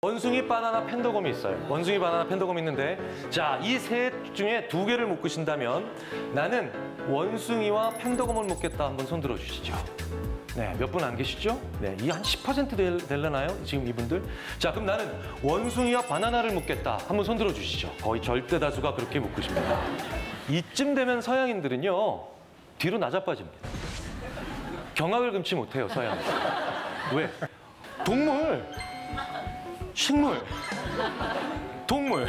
원숭이, 바나나, 팬더곰이 있어요. 원숭이, 바나나, 팬더곰이 있는데 자, 이 셋 중에 2개를 묶으신다면 나는 원숭이와 팬더곰을 묶겠다. 한번 손 들어주시죠. 네, 몇 분 안 계시죠? 네, 이 한 10% 되려나요? 지금 이분들? 자, 그럼 나는 원숭이와 바나나를 묶겠다. 한번 손 들어주시죠. 거의 절대 다수가 그렇게 묶으십니다. 이쯤 되면 서양인들은요, 뒤로 낮아빠집니다. 경악을 금치 못해요, 서양은. 왜? 동물, 식물, 동물.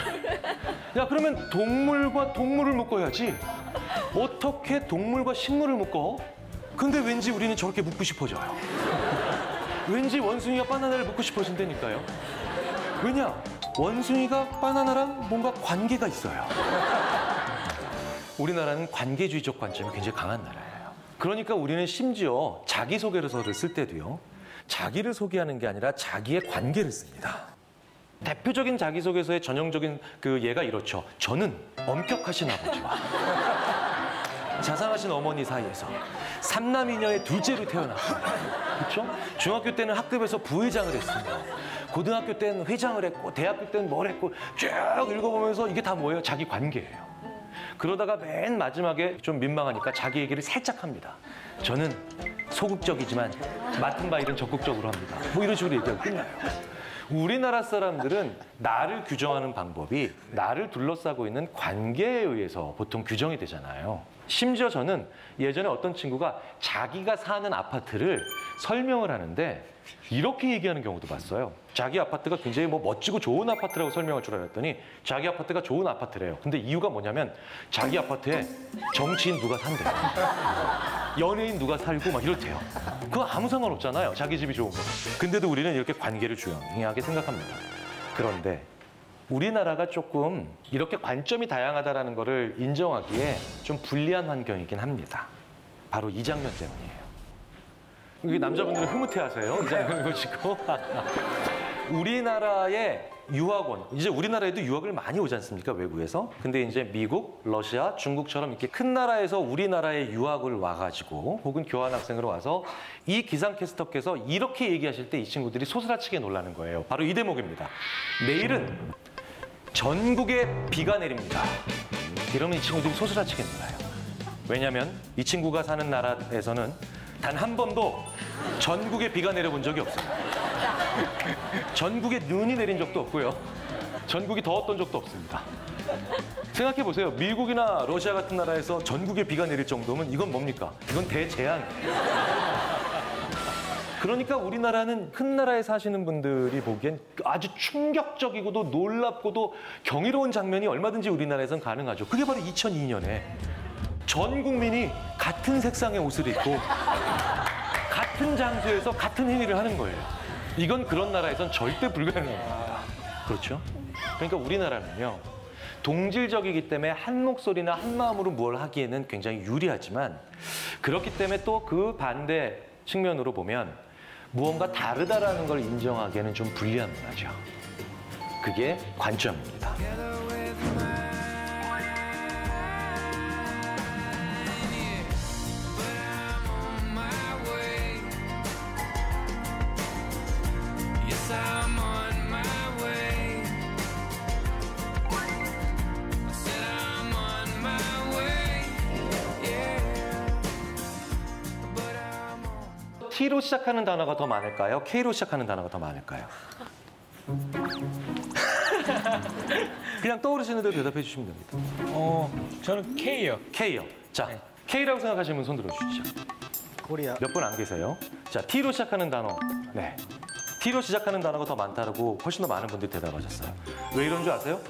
야, 그러면 동물과 동물을 묶어야지. 어떻게 동물과 식물을 묶어? 근데 왠지 우리는 저렇게 묶고 싶어져요. 왠지 원숭이가 바나나를 묶고 싶어진다니까요. 왜냐? 원숭이가 바나나랑 뭔가 관계가 있어요. 우리나라는 관계주의적 관점이 굉장히 강한 나라예요. 그러니까 우리는 심지어 자기소개서를 쓸 때도요, 자기를 소개하는 게 아니라 자기의 관계를 씁니다. 대표적인 자기소개서의 전형적인 그 예가 이렇죠. 저는 엄격하신 아버지와 자상하신 어머니 사이에서 3남이녀의 둘째로 태어났습니다. 그렇죠? 중학교 때는 학급에서 부회장을 했으며 고등학교 때는 회장을 했고 대학교 때는 뭘 했고 쭉 읽어보면서 이게 다 뭐예요? 자기 관계예요. 그러다가 맨 마지막에 좀 민망하니까 자기 얘기를 살짝 합니다. 저는 소극적이지만 맡은 바 일은 적극적으로 합니다. 뭐 이런 식으로 얘기하고 끝나요. 우리나라 사람들은 나를 규정하는 방법이 나를 둘러싸고 있는 관계에 의해서 보통 규정이 되잖아요. 심지어 저는 예전에 어떤 친구가 자기가 사는 아파트를 설명을 하는데 이렇게 얘기하는 경우도 봤어요. 자기 아파트가 굉장히 뭐 멋지고 좋은 아파트라고 설명할 줄 알았더니 자기 아파트가 좋은 아파트래요. 근데 이유가 뭐냐면 자기 아파트에 정치인 누가 산대요. 연예인 누가 살고 막 이렇대요. 그거 아무 상관없잖아요. 자기 집이 좋은 거. 근데도 우리는 이렇게 관계를 중요하게 생각합니다. 그런데 우리나라가 조금 이렇게 관점이 다양하다는 거를 인정하기에 좀 불리한 환경이긴 합니다. 바로 이 장면 때문이에요. 이게 남자분들은 흐뭇해하세요. 이 장면을 보시고. 우리나라의 유학원, 이제 우리나라에도 유학을 많이 오지 않습니까? 외국에서. 근데 이제 미국, 러시아, 중국처럼 이렇게 큰 나라에서 우리나라에 유학을 와가지고 혹은 교환학생으로 와서 이 기상캐스터께서 이렇게 얘기하실 때 이 친구들이 소스라치게 놀라는 거예요. 바로 이 대목입니다. 내일은 전국에 비가 내립니다. 이러면 이 친구들이 소스라치게 놀라요. 왜냐하면 이 친구가 사는 나라에서는 단 한 번도 전국에 비가 내려본 적이 없어요. 전국에 눈이 내린 적도 없고요. 전국이 더웠던 적도 없습니다. 생각해 보세요. 미국이나 러시아 같은 나라에서 전국에 비가 내릴 정도면 이건 뭡니까? 이건 대재앙이에요. 그러니까 우리나라는 큰 나라에 사시는 분들이 보기엔 아주 충격적이고도 놀랍고도 경이로운 장면이 얼마든지 우리나라에선 가능하죠. 그게 바로 2002년에 전 국민이 같은 색상의 옷을 입고 같은 장소에서 같은 행위를 하는 거예요. 이건 그런 나라에선 절대 불가능합니다. 그렇죠? 그러니까 우리나라는요, 동질적이기 때문에 한 목소리나 한 마음으로 뭘 하기에는 굉장히 유리하지만 그렇기 때문에 또 그 반대 측면으로 보면 무언가 다르다라는 걸 인정하기에는 좀 불리한 문화죠. 그게 관점입니다. T로 시작하는 단어가 더 많을까요? K로 시작하는 단어가 더 많을까요? 그냥 떠오르시는 대로 대답해 주시면 됩니다. 저는 K요. K요. 자, 네. K라고 생각하시는 분 손 들어주시죠. 코리아. 몇 분 안 계세요? 자, T로 시작하는 단어. 네. T로 시작하는 단어가 더 많다고 훨씬 더 많은 분들이 대답하셨어요. 왜 이런 줄 아세요?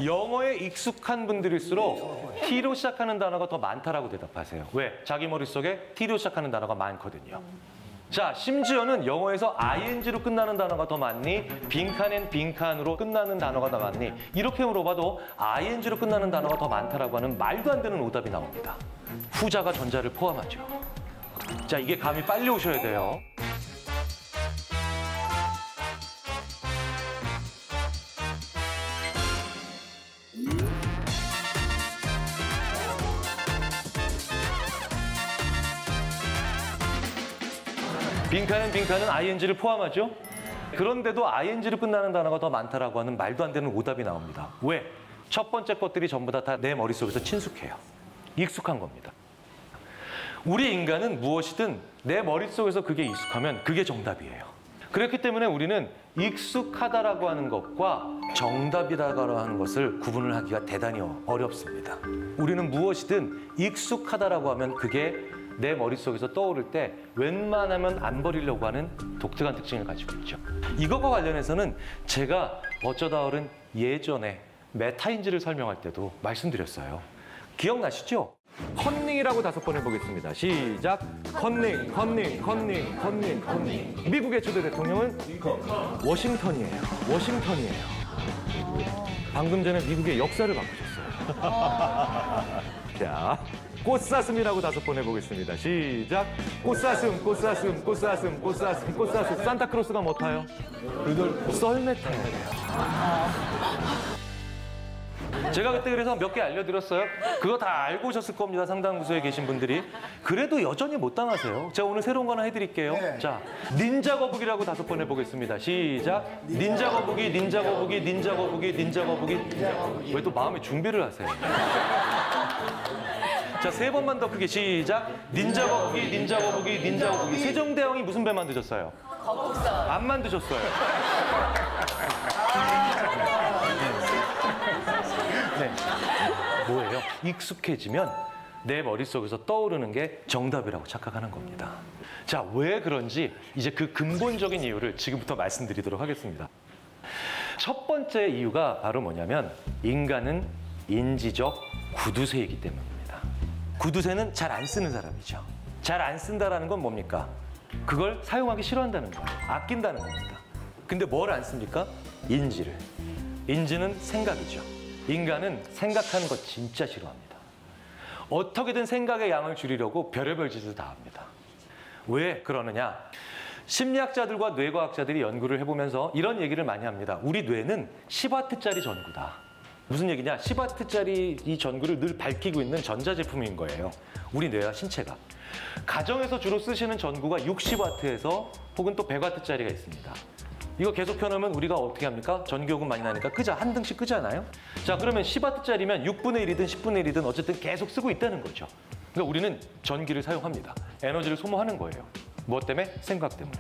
영어에 익숙한 분들일수록 T로 시작하는 단어가 더 많다라고 대답하세요. 왜? 자기 머릿속에 T로 시작하는 단어가 많거든요. 자, 심지어는 영어에서 ing로 끝나는 단어가 더 많니? 빈칸엔 빈칸으로 끝나는 단어가 더 많니? 이렇게 물어봐도 ing로 끝나는 단어가 더 많다라고 하는 말도 안 되는 오답이 나옵니다. 후자가 전자를 포함하죠. 자, 이게 감이 빨리 오셔야 돼요. 빈칸은 ing를 포함하죠? 그런데도 ing로 끝나는 단어가 더 많다라고 하는 말도 안 되는 오답이 나옵니다. 왜? 첫 번째 것들이 전부 다 내 머릿속에서 친숙해요. 익숙한 겁니다. 우리 인간은 무엇이든 내 머릿속에서 그게 익숙하면 그게 정답이에요. 그렇기 때문에 우리는 익숙하다라고 하는 것과 정답이라고 하는 것을 구분을 하기가 대단히 어렵습니다. 우리는 무엇이든 익숙하다라고 하면 그게 내 머릿속에서 떠오를 때 웬만하면 안 버리려고 하는 독특한 특징을 가지고 있죠. 이것과 관련해서는 제가 어쩌다 어른 예전에 메타인지를 설명할 때도 말씀드렸어요. 기억나시죠? 컨닝이라고 5번 해보겠습니다. 시작. 컨닝, 컨닝, 컨닝, 컨닝, 컨닝. 미국의 초대 대통령은 워싱턴이에요. 워싱턴이에요. 방금 전에 미국의 역사를 바꾸셨어요. 자, 꽃사슴이라고 5번 해보겠습니다. 시작. 꽃사슴, 꽃사슴, 꽃사슴, 꽃사슴, 꽃사슴. 산타크로스가 뭐 타요? 루돌프. 썰매 타요. 제가 그때 그래서 몇 개 알려드렸어요. 그거 다 알고 오셨을 겁니다. 상당 부서에 계신 분들이. 그래도 여전히 못 당하세요. 제가 오늘 새로운 거 하나 해드릴게요. 네. 자, 닌자 거북이라고 5번 해보겠습니다. 시작. 닌자 거북이, 닌자 거북이, 닌자 거북이, 닌자 거북이. 왜 또 마음의 준비를 하세요? 자, 3번만 더 크게 시작. 닌자 거북이, 닌자 거북이, 닌자 거북이. 세종대왕이 무슨 배 만드셨어요? 거북선. 안 만드셨어요. 네. 뭐예요? 익숙해지면 내 머릿속에서 떠오르는 게 정답이라고 착각하는 겁니다. 자, 왜 그런지 이제 그 근본적인 이유를 지금부터 말씀드리도록 하겠습니다. 첫 번째 이유가 바로 뭐냐면 인간은 인지적 구두쇠이기 때문입니다. 구두쇠는 잘 안 쓰는 사람이죠. 잘 안 쓴다라는 건 뭡니까? 그걸 사용하기 싫어한다는 거예요. 아낀다는 겁니다. 근데 뭘 안 씁니까? 인지를. 인지는 생각이죠. 인간은 생각하는 거 진짜 싫어합니다. 어떻게든 생각의 양을 줄이려고 별의별 짓을 다 합니다. 왜 그러느냐? 심리학자들과 뇌과학자들이 연구를 해보면서 이런 얘기를 많이 합니다. 우리 뇌는 10W짜리 전구다. 무슨 얘기냐? 10W짜리 이 전구를 늘 밝히고 있는 전자제품인 거예요. 우리 뇌와 신체가. 가정에서 주로 쓰시는 전구가 60W에서 혹은 또 100W짜리가 있습니다. 이거 계속 켜놓으면 우리가 어떻게 합니까? 전기요금 많이 나니까 끄자. 한 등씩 끄잖아요? 자, 그러면 10W짜리면 6분의 1이든 10분의 1이든 어쨌든 계속 쓰고 있다는 거죠. 그러니까 우리는 전기를 사용합니다. 에너지를 소모하는 거예요. 무엇 때문에? 생각 때문에.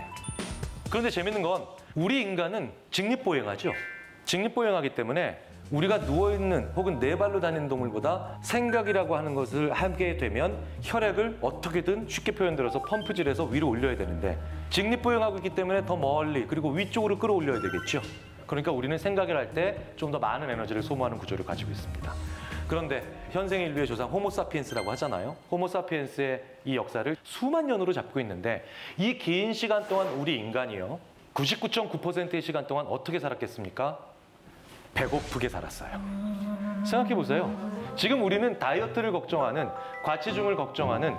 그런데 재밌는 건 우리 인간은 직립보행하죠. 직립보행하기 때문에 우리가 누워있는 혹은 네 발로 다니는 동물보다 생각이라고 하는 것을 하게 되면 혈액을 어떻게든 쉽게 표현들어서 펌프질해서 위로 올려야 되는데 직립보행하고 있기 때문에 더 멀리 그리고 위쪽으로 끌어올려야 되겠죠. 그러니까 우리는 생각을 할 때 좀 더 많은 에너지를 소모하는 구조를 가지고 있습니다. 그런데 현생 인류의 조상 호모사피엔스라고 하잖아요. 호모사피엔스의 이 역사를 수만 년으로 잡고 있는데 이 긴 시간 동안 우리 인간이요. 99.9%의 시간 동안 어떻게 살았겠습니까? 배고프게 살았어요. 생각해 보세요. 지금 우리는 다이어트를 걱정하는, 과체중을 걱정하는,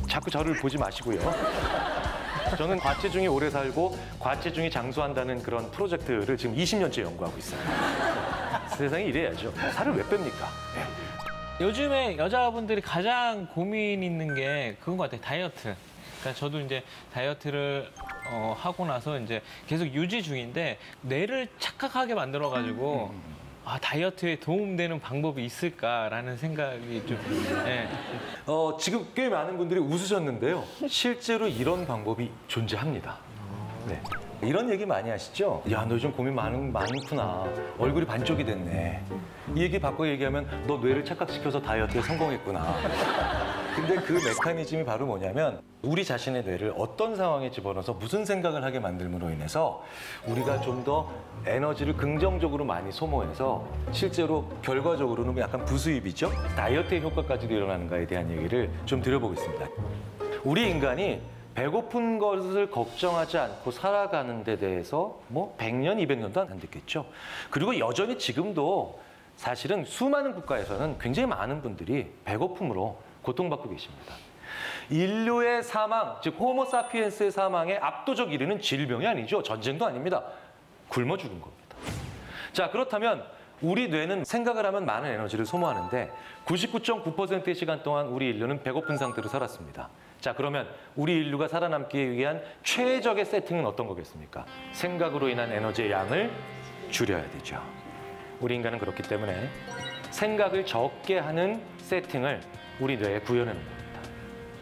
자꾸 저를 보지 마시고요. 저는 과체중이 오래 살고 과체중이 장수한다는 그런 프로젝트를 지금 20년째 연구하고 있어요. 세상이 이래야죠. 살을 왜 뺍니까? 네. 요즘에 여자분들이 가장 고민 있는 게 그건 것 같아요. 다이어트. 그러니까 저도 이제 다이어트를 하고 나서 이제 계속 유지 중인데 뇌를 착각하게 만들어가지고 아, 다이어트에 도움되는 방법이 있을까라는 생각이 좀. 네. 지금 꽤 많은 분들이 웃으셨는데요. 실제로 이런 방법이 존재합니다. 네. 이런 얘기 많이 하시죠? 야, 너 요즘 고민 많구나. 얼굴이 반쪽이 됐네. 이 얘기 바꿔 얘기하면 너 뇌를 착각시켜서 다이어트에 성공했구나. 근데 그 메커니즘이 바로 뭐냐면 우리 자신의 뇌를 어떤 상황에 집어넣어서 무슨 생각을 하게 만들므로 인해서 우리가 좀 더 에너지를 긍정적으로 많이 소모해서 실제로 결과적으로는 약간 부수입이죠. 다이어트의 효과까지도 일어나는가에 대한 얘기를 좀 드려보겠습니다. 우리 인간이 배고픈 것을 걱정하지 않고 살아가는 데 대해서 뭐 100년, 200년도 안 됐겠죠. 그리고 여전히 지금도 사실은 수많은 국가에서는 굉장히 많은 분들이 배고픔으로 고통받고 계십니다. 인류의 사망, 즉 호모사피엔스의 사망의 압도적 1위는 질병이 아니죠. 전쟁도 아닙니다. 굶어 죽은 겁니다. 자, 그렇다면 우리 뇌는 생각을 하면 많은 에너지를 소모하는데 99.9%의 시간 동안 우리 인류는 배고픈 상태로 살았습니다. 자, 그러면 우리 인류가 살아남기 위한 최적의 세팅은 어떤 거겠습니까? 생각으로 인한 에너지의 양을 줄여야 되죠. 우리 인간은 그렇기 때문에 생각을 적게 하는 세팅을 우리 뇌에 구현해 놓는 겁니다.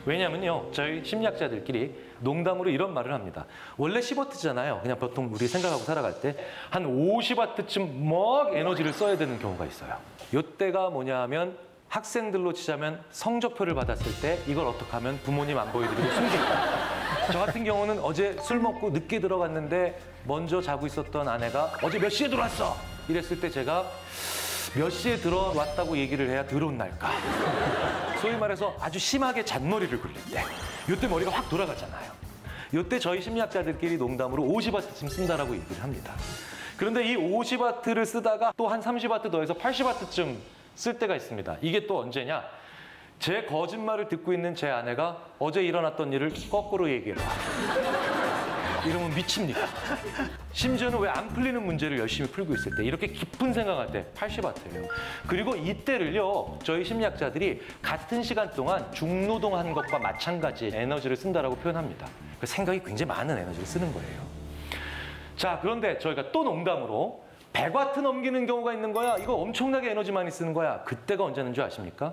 왜냐면요, 저희 심리학자들끼리 농담으로 이런 말을 합니다. 원래 10W잖아요. 그냥 보통 우리 생각하고 살아갈 때 한 50W쯤 막 에너지를 써야 되는 경우가 있어요. 이때가 뭐냐 하면 학생들로 치자면 성적표를 받았을 때 이걸 어떻게 하면 부모님 안 보여드리고 숨길까. 저 같은 경우는 어제 술 먹고 늦게 들어갔는데 먼저 자고 있었던 아내가 어제 몇 시에 들어왔어? 이랬을 때 제가 몇 시에 들어왔다고 얘기를 해야 더러운 날까? 소위 말해서 아주 심하게 잔머리를 굴릴 때 이때 머리가 확 돌아가잖아요. 이때 저희 심리학자들끼리 농담으로 50W쯤 쓴다라고 얘기를 합니다. 그런데 이 50W를 쓰다가 또 한 30W 더해서 80W쯤 쓸 때가 있습니다. 이게 또 언제냐? 제 거짓말을 듣고 있는 제 아내가 어제 일어났던 일을 거꾸로 얘기해봐. 이러면 미칩니다. 심지어는 왜 안 풀리는 문제를 열심히 풀고 있을 때 이렇게 깊은 생각할 때 80W예요. 그리고 이때를요, 저희 심리학자들이 같은 시간 동안 중노동한 것과 마찬가지 에너지를 쓴다라고 표현합니다. 그 생각이 굉장히 많은 에너지를 쓰는 거예요. 자, 그런데 저희가 또 농담으로 100W 넘기는 경우가 있는 거야. 이거 엄청나게 에너지 많이 쓰는 거야. 그때가 언제는 줄 아십니까?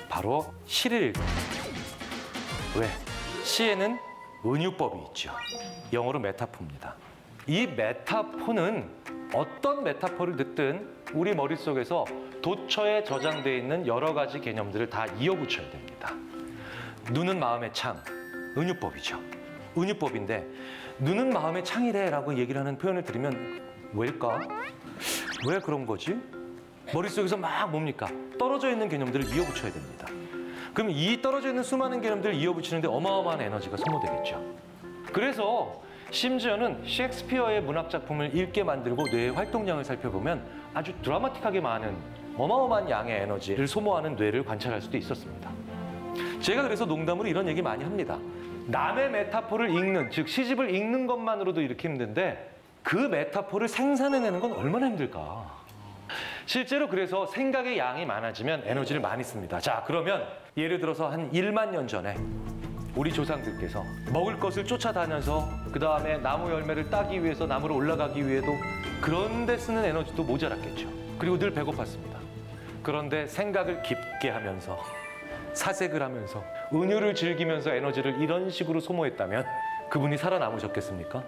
바로 시를 읽을 때. 왜? 시에는 은유법이 있죠. 영어로 메타포입니다. 이 메타포는 어떤 메타포를 듣든 우리 머릿속에서 도처에 저장되어 있는 여러 가지 개념들을 다 이어붙여야 됩니다. 눈은 마음의 창, 은유법이죠. 은유법인데 눈은 마음의 창이래라고 얘기를 하는 표현을 들으면 왜일까? 왜 그런 거지? 머릿속에서 막 뭡니까? 떨어져 있는 개념들을 이어붙여야 됩니다. 그럼 이 떨어져 있는 수많은 개념들을 이어붙이는데 어마어마한 에너지가 소모되겠죠. 그래서 심지어는 셰익스피어의 문학 작품을 읽게 만들고 뇌의 활동량을 살펴보면 아주 드라마틱하게 많은 어마어마한 양의 에너지를 소모하는 뇌를 관찰할 수도 있었습니다. 제가 그래서 농담으로 이런 얘기 많이 합니다. 남의 메타포를 읽는, 즉 시집을 읽는 것만으로도 이렇게 힘든데 그 메타포를 생산해내는 건 얼마나 힘들까. 실제로 그래서 생각의 양이 많아지면 에너지를 많이 씁니다. 자, 그러면 예를 들어서 한 1만 년 전에 우리 조상들께서 먹을 것을 쫓아다녀서 그 다음에 나무 열매를 따기 위해서 나무로 올라가기 위해도 그런 데 쓰는 에너지도 모자랐겠죠. 그리고 늘 배고팠습니다. 그런데 생각을 깊게 하면서 사색을 하면서 은유를 즐기면서 에너지를 이런 식으로 소모했다면 그분이 살아남으셨겠습니까?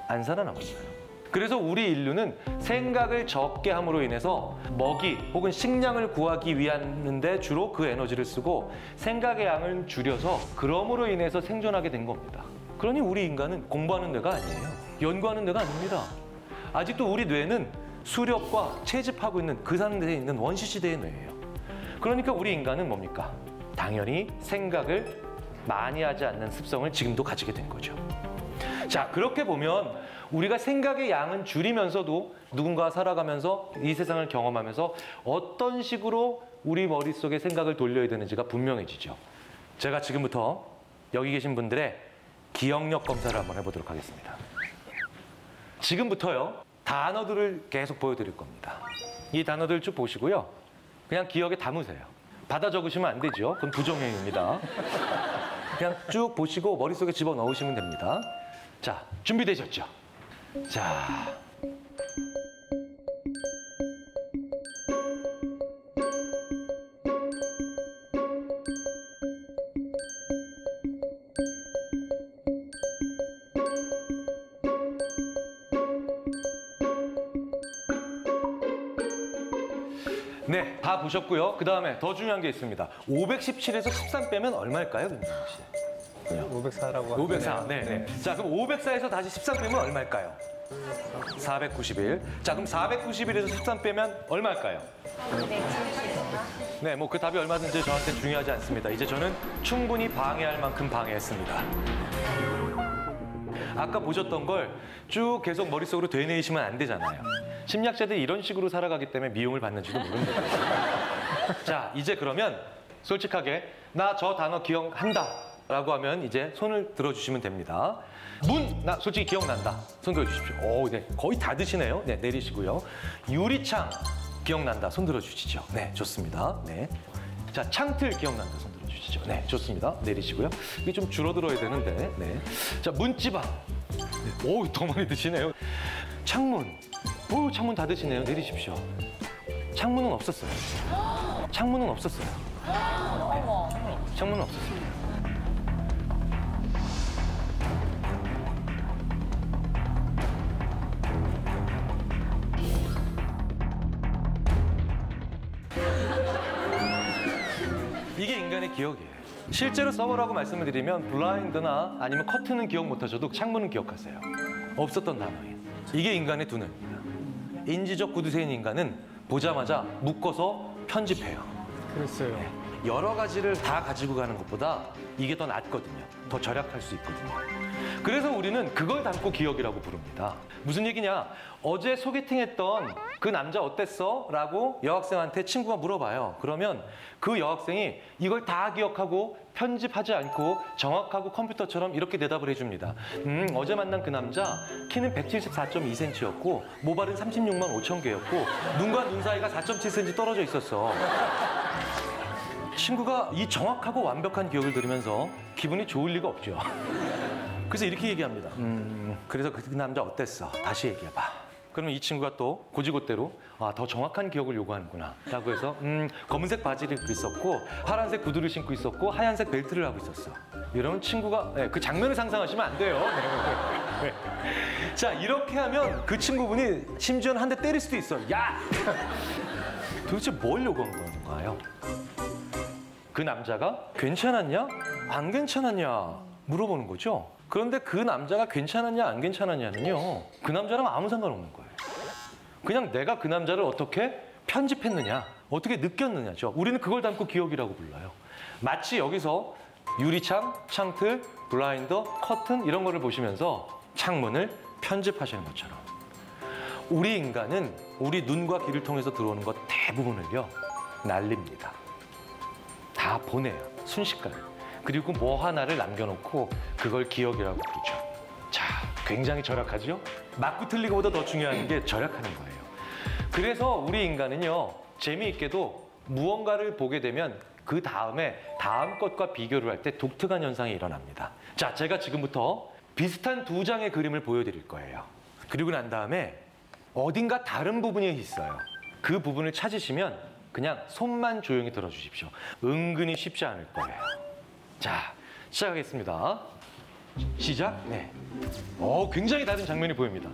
안 살아남았어요. 그래서 우리 인류는 생각을 적게 함으로 인해서 먹이 혹은 식량을 구하기 위한데 주로 그 에너지를 쓰고 생각의 양을 줄여서 그럼으로 인해서 생존하게 된 겁니다. 그러니 우리 인간은 공부하는 뇌가 아니에요. 연구하는 뇌가 아닙니다. 아직도 우리 뇌는 수렵과 채집하고 있는 그 상태에 있는 원시시대의 뇌예요. 그러니까 우리 인간은 뭡니까? 당연히 생각을 많이 하지 않는 습성을 지금도 가지게 된 거죠. 자, 그렇게 보면 우리가 생각의 양은 줄이면서도 누군가와 살아가면서 이 세상을 경험하면서 어떤 식으로 우리 머릿속에 생각을 돌려야 되는지가 분명해지죠. 제가 지금부터 여기 계신 분들의 기억력 검사를 한번 해보도록 하겠습니다. 지금부터요, 단어들을 계속 보여드릴 겁니다. 이 단어들 쭉 보시고요. 그냥 기억에 담으세요. 받아 적으시면 안 되죠. 그건 부정행위입니다. 그냥 쭉 보시고 머릿속에 집어넣으시면 됩니다. 자, 준비되셨죠? 자, 네, 다 보셨고요. 그 다음에 더 중요한 게 있습니다. 517에서 13 빼면 얼마일까요, 김정욱 씨? 504라고 504. 네, 네. 자, 그럼 504에서 다시 13 빼면 얼마일까요? 491. 자, 그럼 491에서 13 빼면 얼마일까요? 270. 네, 뭐 그 답이 얼마든지 저한테는 중요하지 않습니다. 이제 저는 충분히 방해할 만큼 방해했습니다. 아까 보셨던 걸 쭉 계속 머릿속으로 되뇌이시면 안 되잖아요. 심리학자들이 이런 식으로 살아가기 때문에 미움을 받는지도 모릅니다. 자, 이제 그러면 솔직하게 나 저 단어 기억한다 라고 하면 이제 손을 들어주시면 됩니다. 문, 나 솔직히 기억난다. 손 들어주십시오. 오, 네, 거의 다 드시네요. 네, 내리시고요. 유리창, 기억난다. 손 들어주시죠. 네, 좋습니다. 네. 자, 창틀 기억난다. 손 들어주시죠. 네, 좋습니다. 내리시고요. 이게 좀 줄어들어야 되는데. 네. 자, 문지방. 네. 오, 더 많이 드시네요. 창문. 오, 창문 다 드시네요. 내리십시오. 창문은 없었어요. 창문은 없었어요. 네. 창문은 없었어요. 이게 인간의 기억이에요. 실제로 서버라고 말씀을 드리면 블라인드나 아니면 커튼은 기억 못하셔도 창문은 기억하세요. 없었던 단어예요. 이게 인간의 두뇌입니다. 인지적 구두쇠인 인간은 보자마자 묶어서 편집해요. 그랬어요. 여러 가지를 다 가지고 가는 것보다 이게 더 낫거든요. 더 절약할 수 있거든요. 그래서 우리는 그걸 담고 기억이라고 부릅니다. 무슨 얘기냐? 어제 소개팅했던 그 남자 어땠어? 라고 여학생한테 친구가 물어봐요. 그러면 그 여학생이 이걸 다 기억하고 편집하지 않고 정확하고 컴퓨터처럼 이렇게 대답을 해줍니다. 어제 만난 그 남자 키는 174.2cm였고 모발은 36만 5천 개였고 눈과 눈 사이가 4.7cm 떨어져 있었어. 친구가 이 정확하고 완벽한 기억을 들으면서 기분이 좋을 리가 없죠. 그래서 이렇게 얘기합니다. 그래서 그 남자 어땠어? 다시 얘기해봐. 그러면 이 친구가 또 고지고대로 더 정확한 기억을 요구하는구나 라고 해서 검은색 바지를 입고 있었고 파란색 구두를 신고 있었고 하얀색 벨트를 하고 있었어. 이러면 친구가 그 장면을 상상하시면 안 돼요. 네. 자, 이렇게 하면 그 친구분이 심지어는 한 대 때릴 수도 있어. 야! 도대체 뭘 요구한 건가요? 그 남자가 괜찮았냐? 안 괜찮았냐? 물어보는 거죠. 그런데 그 남자가 괜찮았냐 안 괜찮았냐는요. 그 남자랑 아무 상관없는 거예요. 그냥 내가 그 남자를 어떻게 편집했느냐, 어떻게 느꼈느냐죠. 우리는 그걸 담고 기억이라고 불러요. 마치 여기서 유리창, 창틀, 블라인더, 커튼 이런 거를 보시면서 창문을 편집하시는 것처럼 우리 인간은 우리 눈과 귀를 통해서 들어오는 것 대부분을요 날립니다. 다 보내요. 순식간에. 그리고 뭐 하나를 남겨놓고 그걸 기억이라고 부르죠. 자, 굉장히 절약하죠? 맞고 틀리고보다 더 중요한 게 절약하는 거예요. 그래서 우리 인간은요, 재미있게도 무언가를 보게 되면 그 다음에 다음 것과 비교를 할 때 독특한 현상이 일어납니다. 자, 제가 지금부터 비슷한 두 장의 그림을 보여드릴 거예요. 그리고 난 다음에 어딘가 다른 부분이 있어요. 그 부분을 찾으시면 그냥 손만 조용히 들어주십시오. 은근히 쉽지 않을 거예요. 자, 시작하겠습니다. 시작. 네. 굉장히 다른 장면이 보입니다.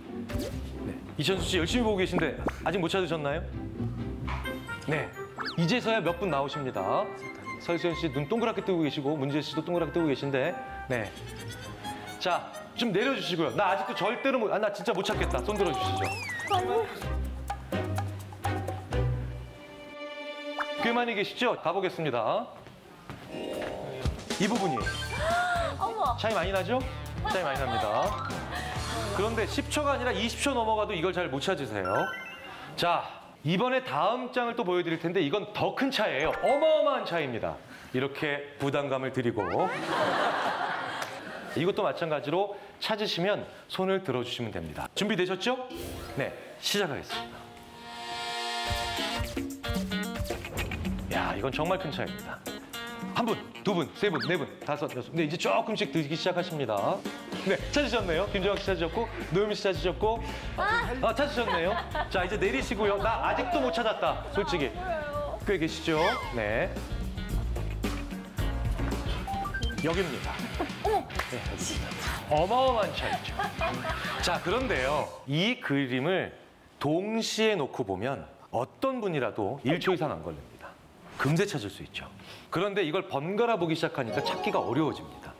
네. 이천수 씨 열심히 보고 계신데 아직 못 찾으셨나요? 네. 이제서야 몇 분 나오십니다. 설수연 씨 눈 동그랗게 뜨고 계시고 문지혜 씨도 동그랗게 뜨고 계신데, 네. 자, 좀 내려주시고요. 나 아직도 절대로 나 진짜 못 찾겠다. 손 들어주시죠. 꽤 많이 계시죠? 가보겠습니다. 이 부분이에요. 차이 많이 나죠? 차이 많이 납니다. 그런데 10초가 아니라 20초 넘어가도 이걸 잘 못 찾으세요. 자, 이번에 다음 장을 또 보여드릴 텐데 이건 더 큰 차이예요. 어마어마한 차이입니다. 이렇게 부담감을 드리고 이것도 마찬가지로 찾으시면 손을 들어주시면 됩니다. 준비되셨죠? 네, 시작하겠습니다. 야, 이건 정말 큰 차이입니다. 한 분, 두 분, 세 분, 네 분, 다섯, 여섯. 네, 이제 조금씩 들기 시작하십니다. 네, 찾으셨네요. 김정학 씨 찾으셨고, 노유미 씨 찾으셨고. 찾으셨네요. 자, 이제 내리시고요. 나 아직도 못 찾았다. 솔직히. 꽤 계시죠? 네. 여기입니다. 네, 여기입니다. 어마어마한 차이죠. 자, 그런데요. 이 그림을 동시에 놓고 보면 어떤 분이라도 1초 이상 안 걸립니다. 금세 찾을 수 있죠. 그런데 이걸 번갈아 보기 시작하니까 찾기가 어려워집니다.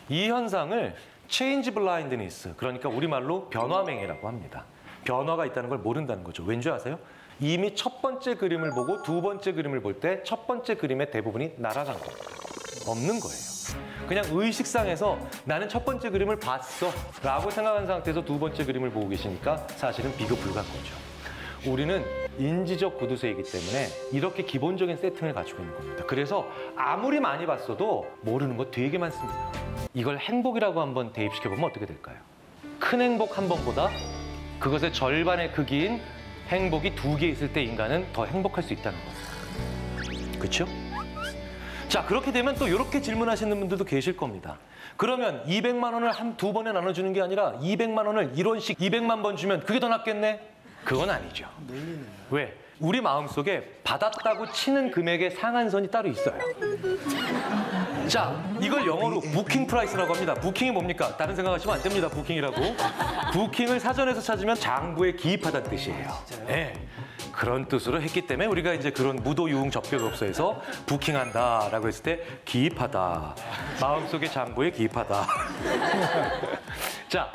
이 현상을 체인지 블라인드니스, 그러니까 우리말로 변화맹이라고 합니다. 변화가 있다는 걸 모른다는 거죠. 왠지 아세요? 이미 첫 번째 그림을 보고 두 번째 그림을 볼 때 첫 번째 그림의 대부분이 날아간 거예요. 없는 거예요. 그냥 의식상에서 나는 첫 번째 그림을 봤어 라고 생각한 상태에서 두 번째 그림을 보고 계시니까 사실은 비교 불가한 거죠. 우리는 인지적 구두쇠이기 때문에 이렇게 기본적인 세팅을 가지고 있는 겁니다. 그래서 아무리 많이 봤어도 모르는 거 되게 많습니다. 이걸 행복이라고 한번 대입시켜보면 어떻게 될까요? 큰 행복 한 번보다 그것의 절반의 크기인 행복이 2개 있을 때 인간은 더 행복할 수 있다는 거예요. 그렇죠? 자, 그렇게 되면 또 이렇게 질문하시는 분들도 계실 겁니다. 그러면 200만 원을 두 번에 나눠주는 게 아니라 200만 원을 1원씩 200만 번 주면 그게 더 낫겠네? 그건 아니죠. 왜? 우리 마음속에 받았다고 치는 금액의 상한선이 따로 있어요. 자, 이걸 영어로 부킹 프라이스라고 합니다. 부킹이 뭡니까? 다른 생각하시면 안 됩니다. 부킹이라고. 부킹을 사전에서 찾으면 장부에 기입하다는 뜻이에요. 네. 그런 뜻으로 했기 때문에 우리가 이제 그런 무도유흥 접견업소에서 부킹한다라고 했을 때 기입하다. 마음속에 장부에 기입하다. 자,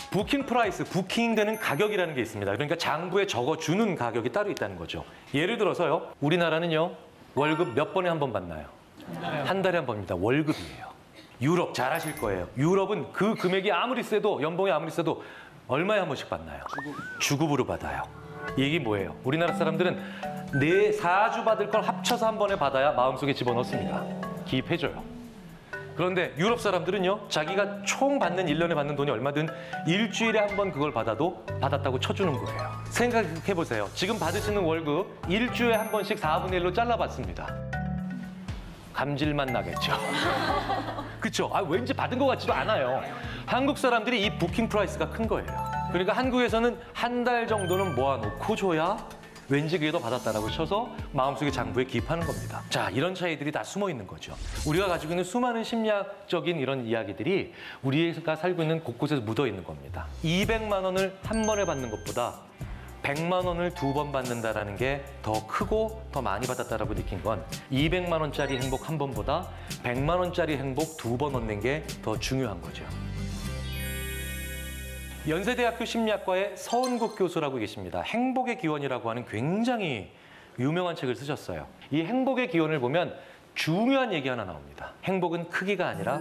부킹 프라이스, 부킹되는 가격이라는 게 있습니다. 그러니까 장부에 적어주는 가격이 따로 있다는 거죠. 예를 들어서요, 우리나라는요, 월급 몇 번에 한 번 받나요? 한 달에 한 번입니다. 월급이에요. 유럽 잘 아실 거예요. 유럽은 그 금액이 아무리 세도, 연봉이 아무리 세도 얼마에 한 번씩 받나요? 주급으로 받아요. 이게 뭐예요? 우리나라 사람들은 4주 받을 걸 합쳐서 한 번에 받아야 마음속에 집어넣습니다. 기입해줘요. 그런데 유럽 사람들은요, 자기가 총 받는 1년에 받는 돈이 얼마든 일주일에 한 번 그걸 받아도 받았다고 쳐주는 거예요. 생각해보세요. 지금 받으시는 월급 일주일에 한 번씩 4분의 1로 잘라받습니다. 감질만 나겠죠. 그렇죠? 아, 왠지 받은 것 같지도 않아요. 한국 사람들이 이 부킹 프라이스가 큰 거예요. 그러니까 한국에서는 한 달 정도는 모아놓고 줘야 왠지 그게 더 받았다라고 쳐서 마음속에 장부에 기입하는 겁니다. 자, 이런 차이들이 다 숨어 있는 거죠. 우리가 가지고 있는 수많은 심리학적인 이런 이야기들이 우리가 살고 있는 곳곳에서 묻어 있는 겁니다. 200만 원을 한 번에 받는 것보다 100만 원을 2번 받는다라는 게 더 크고 더 많이 받았다라고 느낀 건 200만 원짜리 행복 한 번보다 100만 원짜리 행복 2번 얻는 게 더 중요한 거죠. 연세대학교 심리학과의 서은국 교수라고 계십니다. 행복의 기원이라고 하는 굉장히 유명한 책을 쓰셨어요. 이 행복의 기원을 보면 중요한 얘기 하나 나옵니다. 행복은 크기가 아니라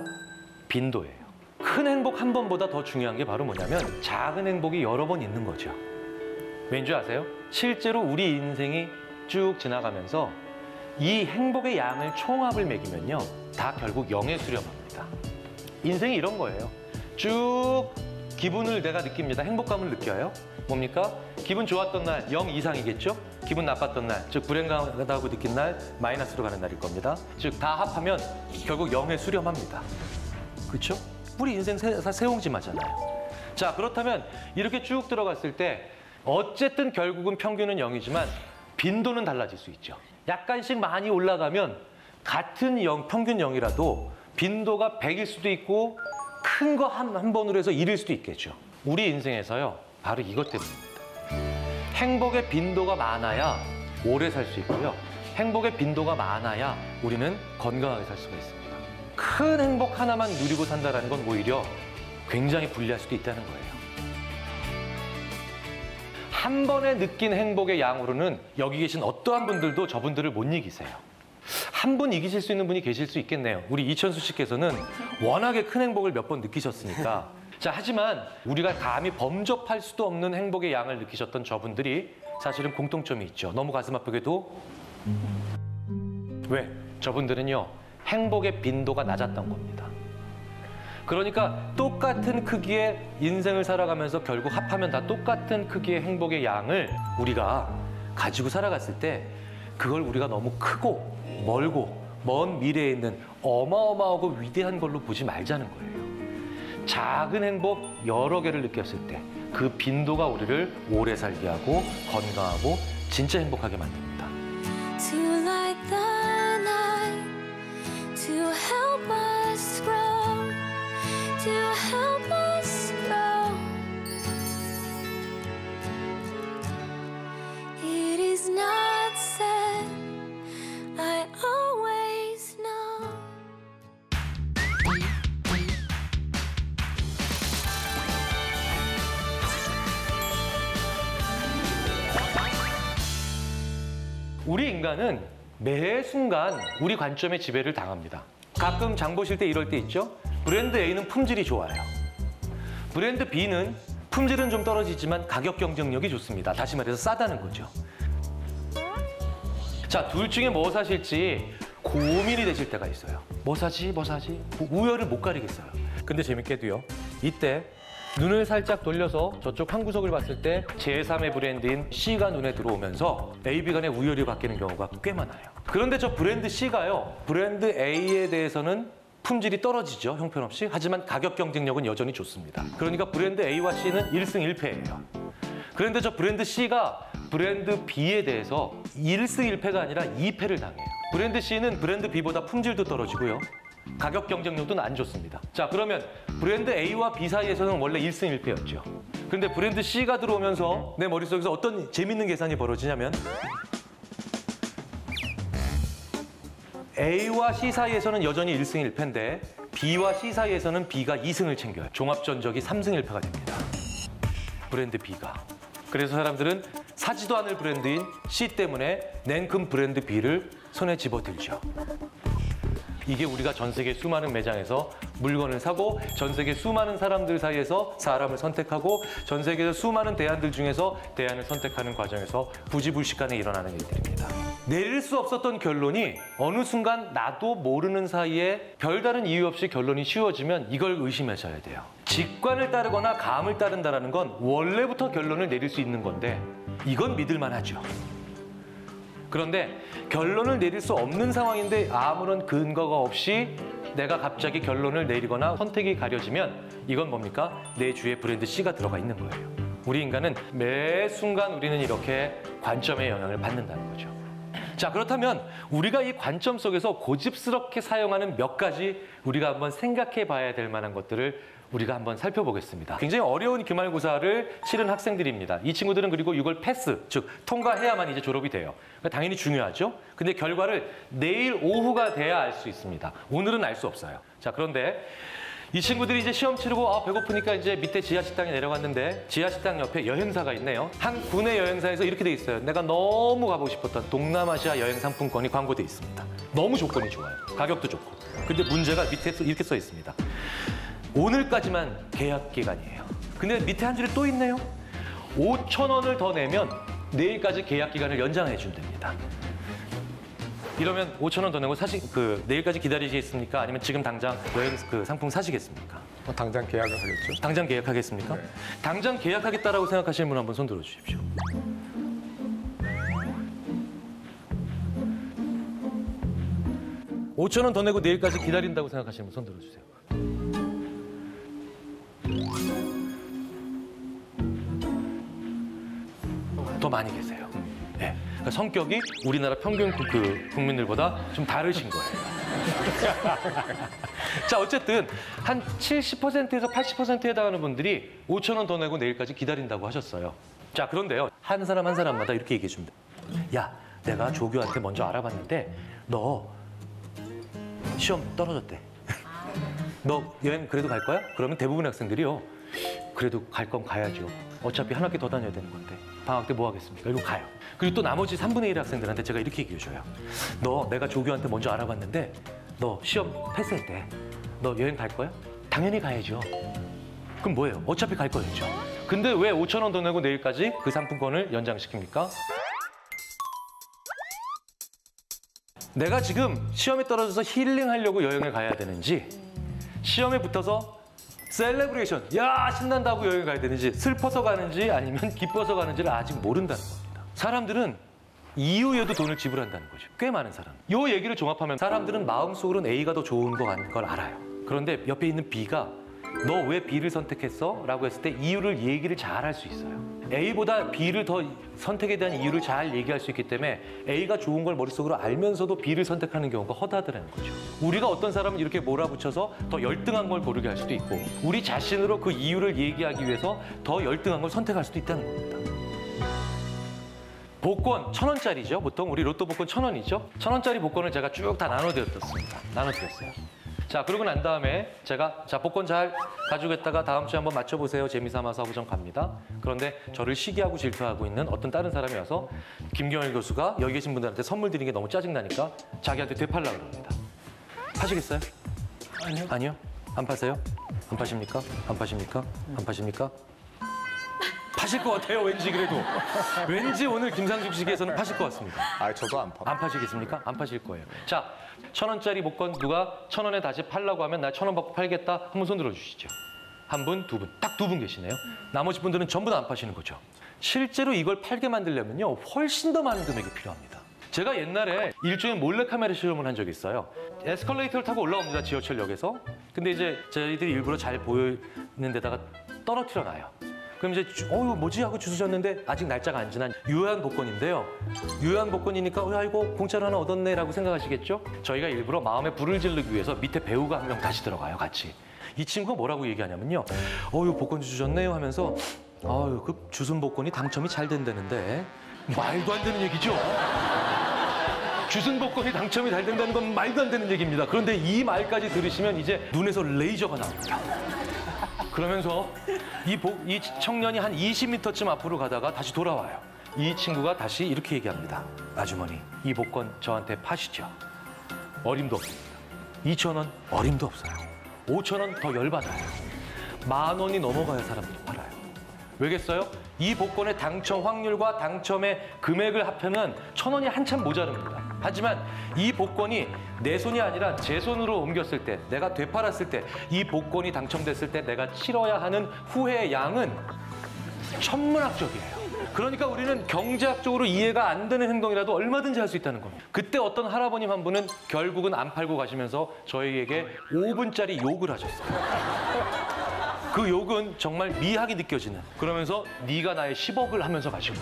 빈도예요. 큰 행복 한 번보다 더 중요한 게 바로 뭐냐면 작은 행복이 여러 번 있는 거죠. 왠지 아세요? 실제로 우리 인생이 쭉 지나가면서 이 행복의 양을 총합을 매기면요, 다 결국 0에 수렴합니다. 인생이 이런 거예요. 쭉 기분을 내가 느낍니다. 행복감을 느껴요. 뭡니까? 기분 좋았던 날 0 이상이겠죠? 기분 나빴던 날, 즉 불행하다고 느낀 날 마이너스로 가는 날일 겁니다. 즉 다 합하면 결국 0에 수렴합니다. 그렇죠? 우리 인생 세옹지마잖아요. 자, 그렇다면 이렇게 쭉 들어갔을 때 어쨌든 결국은 평균은 0이지만 빈도는 달라질 수 있죠. 약간씩 많이 올라가면 같은 평균 0이라도 빈도가 100일 수도 있고 큰 거 한 번으로 해서 1일 수도 있겠죠. 우리 인생에서요, 바로 이것 때문입니다. 행복의 빈도가 많아야 오래 살 수 있고요. 행복의 빈도가 많아야 우리는 건강하게 살 수가 있습니다. 큰 행복 하나만 누리고 산다는 건 오히려 굉장히 불리할 수도 있다는 거예요. 한 번에 느낀 행복의 양으로는 여기 계신 어떠한 분들도 저분들을 못 이기세요. 한 분 이기실 수 있는 분이 계실 수 있겠네요. 우리 이천수 씨께서는 워낙에 큰 행복을 몇 번 느끼셨으니까. 자, 하지만 우리가 감히 범접할 수도 없는 행복의 양을 느끼셨던 저분들이 사실은 공통점이 있죠. 너무 가슴 아프게도. 왜? 저분들은요, 행복의 빈도가 낮았던 겁니다. 그러니까 똑같은 크기의 인생을 살아가면서 결국 합하면 다 똑같은 크기의 행복의 양을 우리가 가지고 살아갔을 때 그걸 우리가 너무 크고 멀고 먼 미래에 있는 어마어마하고 위대한 걸로 보지 말자는 거예요. 작은 행복 여러 개를 느꼈을 때 그 빈도가 우리를 오래 살게 하고 건강하고 진짜 행복하게 만듭니다. To light the night, to help us grow, to help us grow. It is not said, I always know. 우리 인간은 매 순간 우리 관점의 지배를 당합니다. 가끔 장 보실 때 이럴 때 있죠? 브랜드 A는 품질이 좋아요. 브랜드 B는 품질은 좀 떨어지지만 가격 경쟁력이 좋습니다. 다시 말해서 싸다는 거죠. 자, 둘 중에 뭐 사실지 고민이 되실 때가 있어요. 뭐 사지? 뭐 사지? 우열을 못 가리겠어요. 근데 재밌게도요, 이때 눈을 살짝 돌려서 저쪽 한 구석을 봤을 때 제3의 브랜드인 C가 눈에 들어오면서 A, B 간의 우열이 바뀌는 경우가 꽤 많아요. 그런데 저 브랜드 C가요, 브랜드 A에 대해서는 품질이 떨어지죠, 형편없이. 하지만 가격 경쟁력은 여전히 좋습니다. 그러니까 브랜드 A와 C는 1승 1패예요. 그런데 저 브랜드 C가 브랜드 B에 대해서 1승 1패가 아니라 2패를 당해요. 브랜드 C는 브랜드 B보다 품질도 떨어지고요, 가격 경쟁력도 안 좋습니다. 자, 그러면 브랜드 A와 B 사이에서는 원래 1승 1패였죠. 근데 브랜드 C가 들어오면서 내 머릿속에서 어떤 재밌는 계산이 벌어지냐면 A와 C 사이에서는 여전히 1승 1패인데 B와 C 사이에서는 B가 2승을 챙겨요. 종합 전적이 3승 1패가 됩니다. 브랜드 B가. 그래서 사람들은 사지도 않을 브랜드인 C 때문에 냉큼 브랜드 B를 손에 집어들죠. 이게 우리가 전 세계 수많은 매장에서 물건을 사고 전 세계 수많은 사람들 사이에서 사람을 선택하고 전 세계에서 수많은 대안들 중에서 대안을 선택하는 과정에서 부지불식간에 일어나는 일들입니다. 내릴 수 없었던 결론이 어느 순간 나도 모르는 사이에 별다른 이유 없이 결론이 쉬워지면 이걸 의심하셔야 돼요. 직관을 따르거나 감을 따른다는 건 원래부터 결론을 내릴 수 있는 건데 이건 믿을만 하죠. 그런데 결론을 내릴 수 없는 상황인데 아무런 근거가 없이 내가 갑자기 결론을 내리거나 선택이 가려지면 이건 뭡니까? 내 주위에 브랜드 C가 들어가 있는 거예요. 우리 인간은 매 순간 우리는 이렇게 관점의 영향을 받는다는 거죠. 자, 그렇다면 우리가 이 관점 속에서 고집스럽게 사용하는 몇 가지 우리가 한번 생각해 봐야 될 만한 것들을 우리가 한번 살펴보겠습니다. 굉장히 어려운 기말고사를 치른 학생들입니다. 이 친구들은 그리고 이걸 패스, 즉 통과해야만 이제 졸업이 돼요. 그러니까 당연히 중요하죠. 근데 결과를 내일 오후가 돼야 알 수 있습니다. 오늘은 알 수 없어요. 자, 그런데 이 친구들이 이제 시험 치르고 배고프니까 이제 밑에 지하식당에 내려갔는데 지하식당 옆에 여행사가 있네요. 한 군의 여행사에서 이렇게 돼 있어요. 내가 너무 가보고 싶었던 동남아시아 여행 상품권이 광고돼 있습니다. 너무 조건이 좋아요. 가격도 좋고. 근데 문제가 밑에 이렇게 써 있습니다. 오늘까지만 계약 기간이에요. 근데 밑에 한 줄이 또 있네요. 5,000원을 더 내면 내일까지 계약 기간을 연장해 준답니다. 이러면 5,000원 더 내고 내일까지 기다리시겠습니까? 아니면 지금 당장 여행 상품 사시겠습니까? 당장 계약을 하겠죠. 당장 계약하겠습니까? 네. 당장 계약하겠다라고 생각하시는 분 한번 손 들어주십시오. $5,000원 더 내고 내일까지 기다린다고 생각하시는 분 손 들어주세요. 더 많이 계세요. 네. 그러니까 성격이 우리나라 평균 국민들보다 좀 다르신 거예요. 자, 어쨌든 한 70%에서 80%에 해당하는 분들이 5,000원 더 내고 내일까지 기다린다고 하셨어요. 자, 그런데요, 한 사람 한 사람마다 이렇게 얘기해 줍니다. 야, 내가 조교한테 먼저 알아봤는데 너 시험 떨어졌대. 너 여행 그래도 갈 거야? 그러면 대부분 학생들이요, 그래도 갈 건 가야죠. 어차피 한 학기 더 다녀야 되는 건데 방학 때 뭐 하겠습니까? 이거 가요. 그리고 또 나머지 3분의 1 학생들한테 제가 이렇게 얘기해 줘요. 너 내가 조교한테 먼저 알아봤는데 너 시험 패스했대. 너 여행 갈 거야? 당연히 가야죠. 그럼 뭐예요? 어차피 갈 거였죠. 근데 왜 5,000원 더 내고 내일까지 그 상품권을 연장시킵니까? 내가 지금 시험에 떨어져서 힐링하려고 여행을 가야 되는지, 시험에 붙어서 셀레브레이션, 야 신난다고 여행 가야 되는지, 슬퍼서 가는지 아니면 기뻐서 가는지를 아직 모른다는 겁니다. 사람들은 이유에도 돈을 지불한다는 거죠. 꽤 많은 사람. 이 얘기를 종합하면 사람들은 마음속으로는 A가 더 좋은 걸 알아요. 그런데 옆에 있는 B가 너 왜 B를 선택했어? 라고 했을 때 이유를 얘기를 잘 할 수 있어요. A보다 B를 더 선택에 대한 이유를 잘 얘기할 수 있기 때문에 A가 좋은 걸 머릿속으로 알면서도 B를 선택하는 경우가 허다하다는 거죠. 우리가 어떤 사람은 이렇게 몰아붙여서 더 열등한 걸 고르게 할 수도 있고, 우리 자신으로 그 이유를 얘기하기 위해서 더 열등한 걸 선택할 수도 있다는 겁니다. 복권 1,000원짜리죠. 보통 우리 로또 복권 1,000원이죠. 1,000원짜리 복권을 제가 쭉 다 나눠드렸습니다. 나눠드렸어요. 자, 그러고 난 다음에 제가 복권 잘 가지고 있다가 다음 주에 한번 맞춰보세요. 재미삼아서 하고 전 갑니다. 그런데 저를 시기하고 질투하고 있는 어떤 다른 사람이 와서 김경일 교수가 여기 계신 분들한테 선물 드리는 게 너무 짜증나니까 자기한테 되팔라고 합니다. 파시겠어요? 아니요. 아니요? 안 파세요? 안 파십니까? 안 파십니까? 안 파십니까? 파실 것 같아요, 왠지. 그래도 왠지 오늘 김상중 씨께서는 파실 것 같습니다. 저도 안 파. 안 파시겠습니까? 안 파실 거예요. 자, 1,000원짜리 복권 누가 1,000원에 다시 팔라고 하면 나 1,000원 받고 팔겠다. 한번 손 들어주시죠. 한 분, 두 분, 딱 두 분 계시네요. 나머지 분들은 전부 다 안 파시는 거죠. 실제로 이걸 팔게 만들려면요, 훨씬 더 많은 금액이 필요합니다. 제가 옛날에 일종의 몰래카메라 실험을 한 적이 있어요. 에스컬레이터를 타고 올라옵니다, 지하철역에서. 근데 이제 저희들이 일부러 잘 보이는 데다가 떨어뜨려 놔요. 그럼 이제 이거 뭐지 하고 주셨는데 아직 날짜가 안 지난 유효한 복권인데요. 유효한 복권이니까 아이고 공짜로 하나 얻었네라고 생각하시겠죠? 저희가 일부러 마음에 불을 지르기 위해서 밑에 배우가 한 명 다시 들어가요, 같이. 이 친구가 뭐라고 얘기하냐면요. 이거 복권 주셨네요 하면서 그 주순 복권이 당첨이 잘 된다는데 말도 안 되는 얘기죠. 주순 복권이 당첨이 잘 된다는 건 말도 안 되는 얘기입니다. 그런데 이 말까지 들으시면 이제 눈에서 레이저가 나옵니다. 그러면서 이 청년이 한 20m쯤 앞으로 가다가 다시 돌아와요. 이 친구가 다시 이렇게 얘기합니다. 아주머니, 이 복권 저한테 파시죠. 어림도 없습니다. 2,000원 어림도 없어요. 5,000원 더 열받아요. 10,000원이 넘어가야 사람들이 팔아요. 왜겠어요? 이 복권의 당첨 확률과 당첨의 금액을 합하면 1,000원이 한참 모자릅니다. 하지만 이 복권이 내 손이 아니라 제 손으로 옮겼을 때, 내가 되팔았을 때, 이 복권이 당첨됐을 때 내가 치러야 하는 후회의 양은 천문학적이에요. 그러니까 우리는 경제학적으로 이해가 안 되는 행동이라도 얼마든지 할 수 있다는 겁니다. 그때 어떤 할아버님 한 분은 결국은 안 팔고 가시면서 저희에게 5분짜리 욕을 하셨어요. 그 욕은 정말 미학이 느껴지는, 그러면서 네가 나의 10억을 하면서 가시고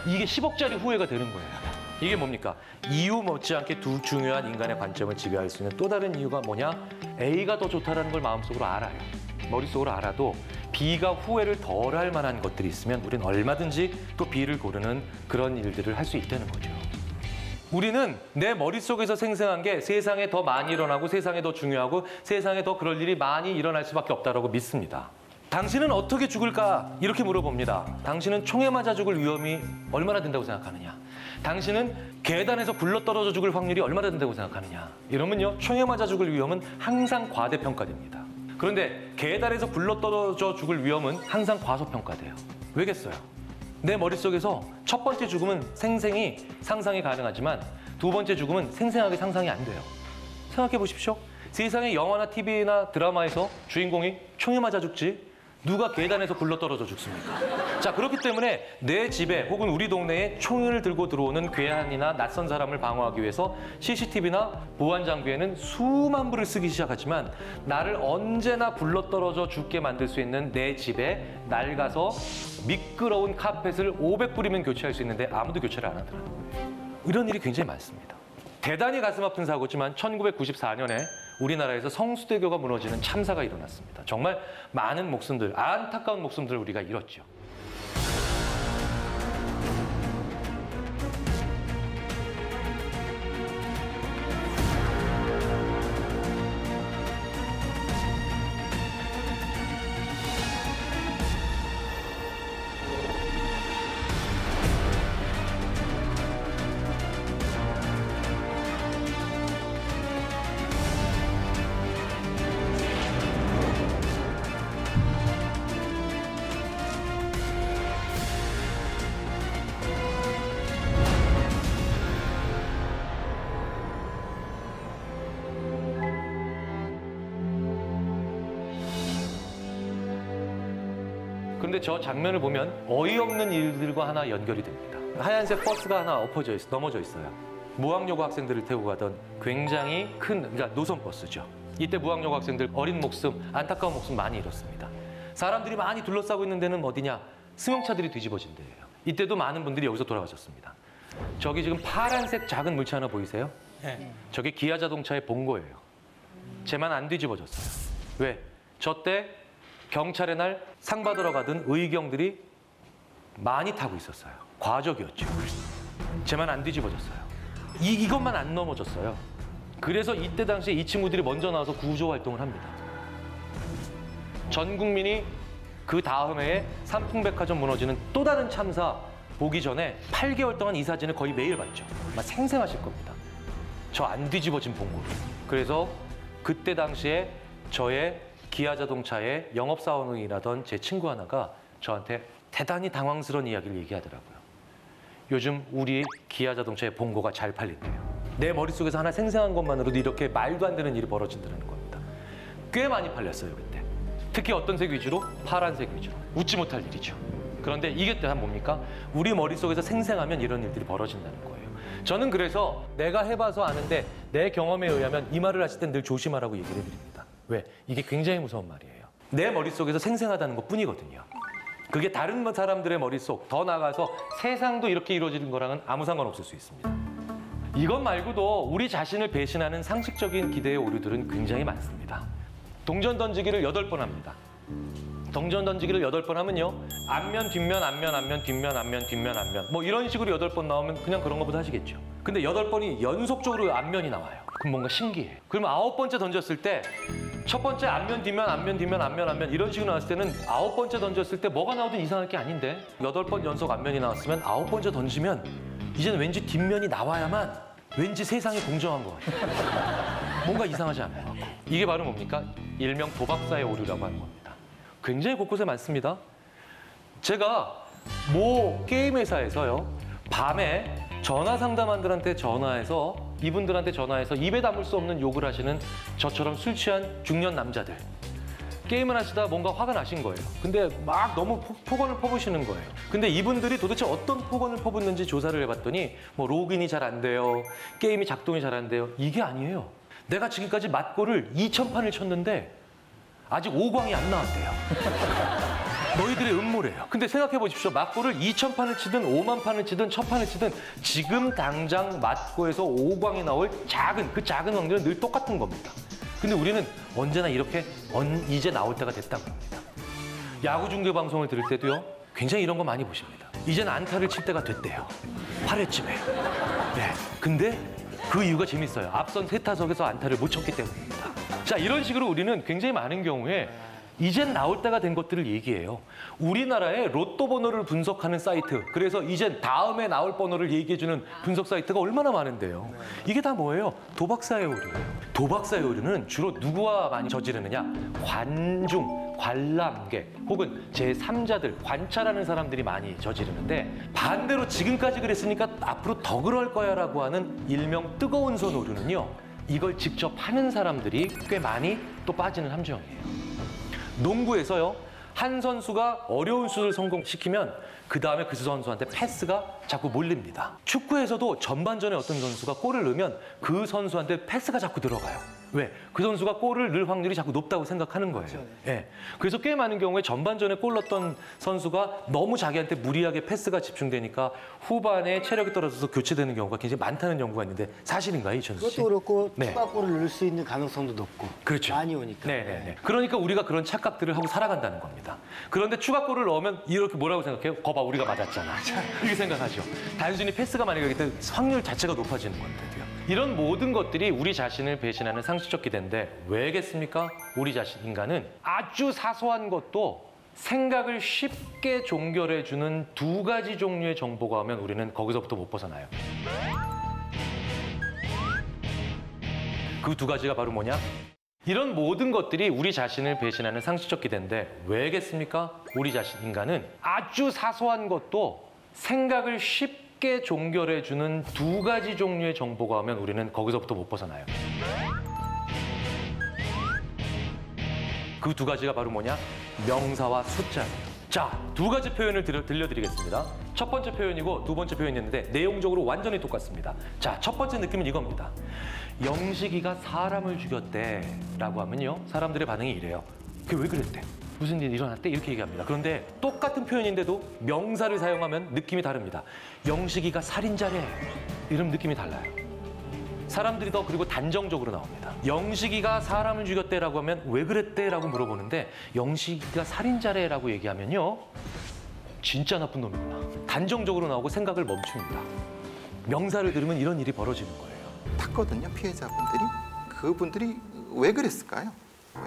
이게 10억짜리 후회가 되는 거예요. 이게 뭡니까? 이유 못지않게 두 중요한 인간의 관점을 지배할 수 있는 또 다른 이유가 뭐냐? A가 더 좋다는 걸 마음속으로 알아요. 머릿속으로 알아도 B가 후회를 덜 할 만한 것들이 있으면 우리는 얼마든지 또 B를 고르는 그런 일들을 할 수 있다는 거죠. 우리는 내 머릿속에서 생생한 게 세상에 더 많이 일어나고 세상에 더 중요하고 세상에 더 그럴 일이 많이 일어날 수밖에 없다고 믿습니다. 당신은 어떻게 죽을까? 이렇게 물어봅니다. 당신은 총에 맞아 죽을 위험이 얼마나 된다고 생각하느냐? 당신은 계단에서 굴러떨어져 죽을 확률이 얼마나 된다고 생각하느냐? 이러면요, 총에 맞아 죽을 위험은 항상 과대평가됩니다. 그런데 계단에서 굴러떨어져 죽을 위험은 항상 과소평가돼요. 왜겠어요? 내 머릿속에서 첫 번째 죽음은 생생히 상상이 가능하지만 두 번째 죽음은 생생하게 상상이 안 돼요. 생각해 보십시오. 세상의 영화나 TV나 드라마에서 주인공이 총에 맞아 죽지 누가 계단에서 굴러떨어져 죽습니까? 자, 그렇기 때문에 내 집에 혹은 우리 동네에 총을 들고 들어오는 괴한이나 낯선 사람을 방어하기 위해서 CCTV나 보안 장비에는 수만 불을 쓰기 시작하지만 나를 언제나 굴러떨어져 죽게 만들 수 있는 내 집에 낡아서 미끄러운 카펫을 500불이면 교체할 수 있는데 아무도 교체를 안 하더라고요. 이런 일이 굉장히 많습니다. 대단히 가슴 아픈 사고지만 1994년에 우리나라에서 성수대교가 무너지는 참사가 일어났습니다. 정말 많은 목숨들, 안타까운 목숨들을 우리가 잃었죠. 그런데 저 장면을 보면 어이없는 일들과 하나 연결이 됩니다. 하얀색 버스가 하나 넘어져 있어요. 무학여고 학생들을 태우고 가던 굉장히 큰, 그러니까 노선버스죠. 이때 무학여고 학생들 어린 목숨, 안타까운 목숨 많이 잃었습니다. 사람들이 많이 둘러싸고 있는 데는 어디냐? 승용차들이 뒤집어진 데예요. 이때도 많은 분들이 여기서 돌아가셨습니다. 저기 지금 파란색 작은 물체 하나 보이세요? 네. 저게 기아 자동차의 본거예요. 쟤만 안 뒤집어졌어요. 왜? 저 때 경찰의 날 상 받으러 가던 의경들이 많이 타고 있었어요. 과적이었죠. 쟤만 안 뒤집어졌어요. 이것만 안 넘어졌어요. 그래서 이때 당시에 이 친구들이 먼저 나와서 구조 활동을 합니다. 전 국민이 그 다음 해에 삼풍백화점 무너지는 또 다른 참사 보기 전에 8개월 동안 이 사진을 거의 매일 봤죠. 아마 생생하실 겁니다. 저 안 뒤집어진 봉고를. 그래서 그때 당시에 저의 기아 자동차의 영업사원이라던 제 친구 하나가 저한테 대단히 당황스러운 이야기를 얘기하더라고요. 요즘 우리 기아 자동차의 봉고가 잘 팔린대요. 내 머릿속에서 하나 생생한 것만으로도 이렇게 말도 안 되는 일이 벌어진다는 겁니다. 꽤 많이 팔렸어요, 그때. 특히 어떤 색 위주로? 파란색 위주로. 웃지 못할 일이죠. 그런데 이게 또 뭡니까? 우리 머릿속에서 생생하면 이런 일들이 벌어진다는 거예요. 저는 그래서 내가 해봐서 아는데 내 경험에 의하면 이 말을 하실 땐 늘 조심하라고 얘기를 해드립니다. 왜? 이게 굉장히 무서운 말이에요. 내 머릿속에서 생생하다는 것 뿐이거든요. 그게 다른 사람들의 머릿속, 더 나아가서 세상도 이렇게 이루어지는 거랑은 아무 상관없을 수 있습니다. 이것 말고도 우리 자신을 배신하는 상식적인 기대의 오류들은 굉장히 많습니다. 동전 던지기를 8번 합니다. 동전 던지기를 8번 하면요. 앞면, 뒷면, 앞면, 앞면, 뒷면, 앞면, 뒷면, 앞면. 뭐 이런 식으로 8번 나오면 그냥 그런 것보다 하시겠죠. 근데 8번이 연속적으로 앞면이 나와요. 그럼 뭔가 신기해. 그러면 9번째 던졌을 때 첫 번째 앞면, 뒷면, 앞면, 뒷면, 앞면, 앞면 이런 식으로 나왔을 때는 9번째 던졌을 때 뭐가 나오든 이상할 게 아닌데 8번 연속 앞면이 나왔으면 9번째 던지면 이제는 왠지 뒷면이 나와야만 왠지 세상이 공정한 것 같아요. 뭔가 이상하지 않아요. 이게 바로 뭡니까? 일명 도박사의 오류라고 하는 겁니다. 굉장히 곳곳에 많습니다. 제가 모 게임 회사에서요. 밤에 전화 상담원들한테 전화해서 이분들한테 전화해서 입에 담을 수 없는 욕을 하시는 저처럼 술 취한 중년 남자들. 게임을 하시다 뭔가 화가 나신 거예요. 근데 막 너무 폭언을 퍼부시는 거예요. 근데 이분들이 도대체 어떤 폭언을 퍼붓는지 조사를 해봤더니 뭐 로그인이 잘 안 돼요. 게임이 작동이 잘 안 돼요. 이게 아니에요. 내가 지금까지 맞고를 2,000판을 쳤는데 아직 5광이 안 나왔대요. 너희들의 음모래요. 근데 생각해 보십시오. 맞고를 2,000판을 치든 5만 판을 치든 1,000판을 치든 지금 당장 맞고에서 5광이 나올 그 작은 확률은 늘 똑같은 겁니다. 근데 우리는 언제나 이렇게 이제 나올 때가 됐다고 합니다. 야구 중계 방송을 들을 때도요. 굉장히 이런 거 많이 보십니다. 이제는 안타를 칠 때가 됐대요. 8회쯤에. 네. 근데 그 이유가 재밌어요. 앞선 3타석에서 안타를 못 쳤기 때문입니다. 자, 이런 식으로 우리는 굉장히 많은 경우에 이젠 나올 때가 된 것들을 얘기해요. 우리나라의 로또 번호를 분석하는 사이트, 그래서 이젠 다음에 나올 번호를 얘기해주는 분석 사이트가 얼마나 많은데요. 이게 다 뭐예요? 도박사의 오류예요. 도박사의 오류는 주로 누구와 많이 저지르느냐? 관중, 관람객 혹은 제3자들, 관찰하는 사람들이 많이 저지르는데 반대로 지금까지 그랬으니까 앞으로 더 그럴 거야 라고 하는 일명 뜨거운 손 오류는요. 이걸 직접 하는 사람들이 꽤 많이 또 빠지는 함정이에요. 농구에서요. 한 선수가 어려운 슛을 성공시키면 그 다음에 그 선수한테 패스가 자꾸 몰립니다. 축구에서도 전반전에 어떤 선수가 골을 넣으면 그 선수한테 패스가 자꾸 들어가요. 왜? 그 선수가 골을 넣을 확률이 자꾸 높다고 생각하는 거예요. 그렇죠. 예. 그래서 꽤 많은 경우에 전반전에 골 넣었던 선수가 너무 자기한테 무리하게 패스가 집중되니까 후반에 체력이 떨어져서 교체되는 경우가 굉장히 많다는 연구가 있는데 사실인가요, 이천수 씨? 그것도 그렇고 네. 추가골을 넣을 수 있는 가능성도 높고 그렇죠. 많이 오니까. 네네네. 그러니까 우리가 그런 착각들을 하고 살아간다는 겁니다. 그런데 추가골을 넣으면 이렇게 뭐라고 생각해요? 거봐, 우리가 맞았잖아. 이렇게 생각하죠. 단순히 패스가 많이 가기 때문에 확률 자체가 높아지는 건데요. 이런 모든 것들이 우리 자신을 배신하는 상식적 기대인데 왜겠습니까? 우리 자신, 인간은 아주 사소한 것도 생각을 쉽게 종결해주는 2가지 종류의 정보가 오면 우리는 거기서부터 못 벗어나요. 그 2가지가 바로 뭐냐? 이런 모든 것들이 우리 자신을 배신하는 상식적 기대인데 왜겠습니까? 우리 자신, 인간은 아주 사소한 것도 생각을 쉽게 종결해주는 2가지 종류의 정보가 오면 우리는 거기서부터 못 벗어나요. 그 2가지가 바로 뭐냐? 명사와 숫자예요. 자, 2가지 표현을 들려드리겠습니다. 첫 번째 표현이고 2번째 표현이었는데 내용적으로 완전히 똑같습니다. 자, 첫 번째 느낌은 이겁니다. 영식이가 사람을 죽였대라고 하면요. 사람들의 반응이 이래요. 그게 왜 그랬대? 무슨 일이 일어났대? 이렇게 얘기합니다. 그런데 똑같은 표현인데도 명사를 사용하면 느낌이 다릅니다. 영식이가 살인자래. 이런 느낌이 달라요. 사람들이 더 그리고 단정적으로 나옵니다. 영식이가 사람을 죽였대라고 하면 왜 그랬대라고 물어보는데 영식이가 살인자래라고 얘기하면요. 진짜 나쁜 놈이구나. 단정적으로 나오고 생각을 멈춥니다. 명사를 들으면 이런 일이 벌어지는 거예요. 탔거든요, 피해자분들이. 그분들이 왜 그랬을까요? 왜?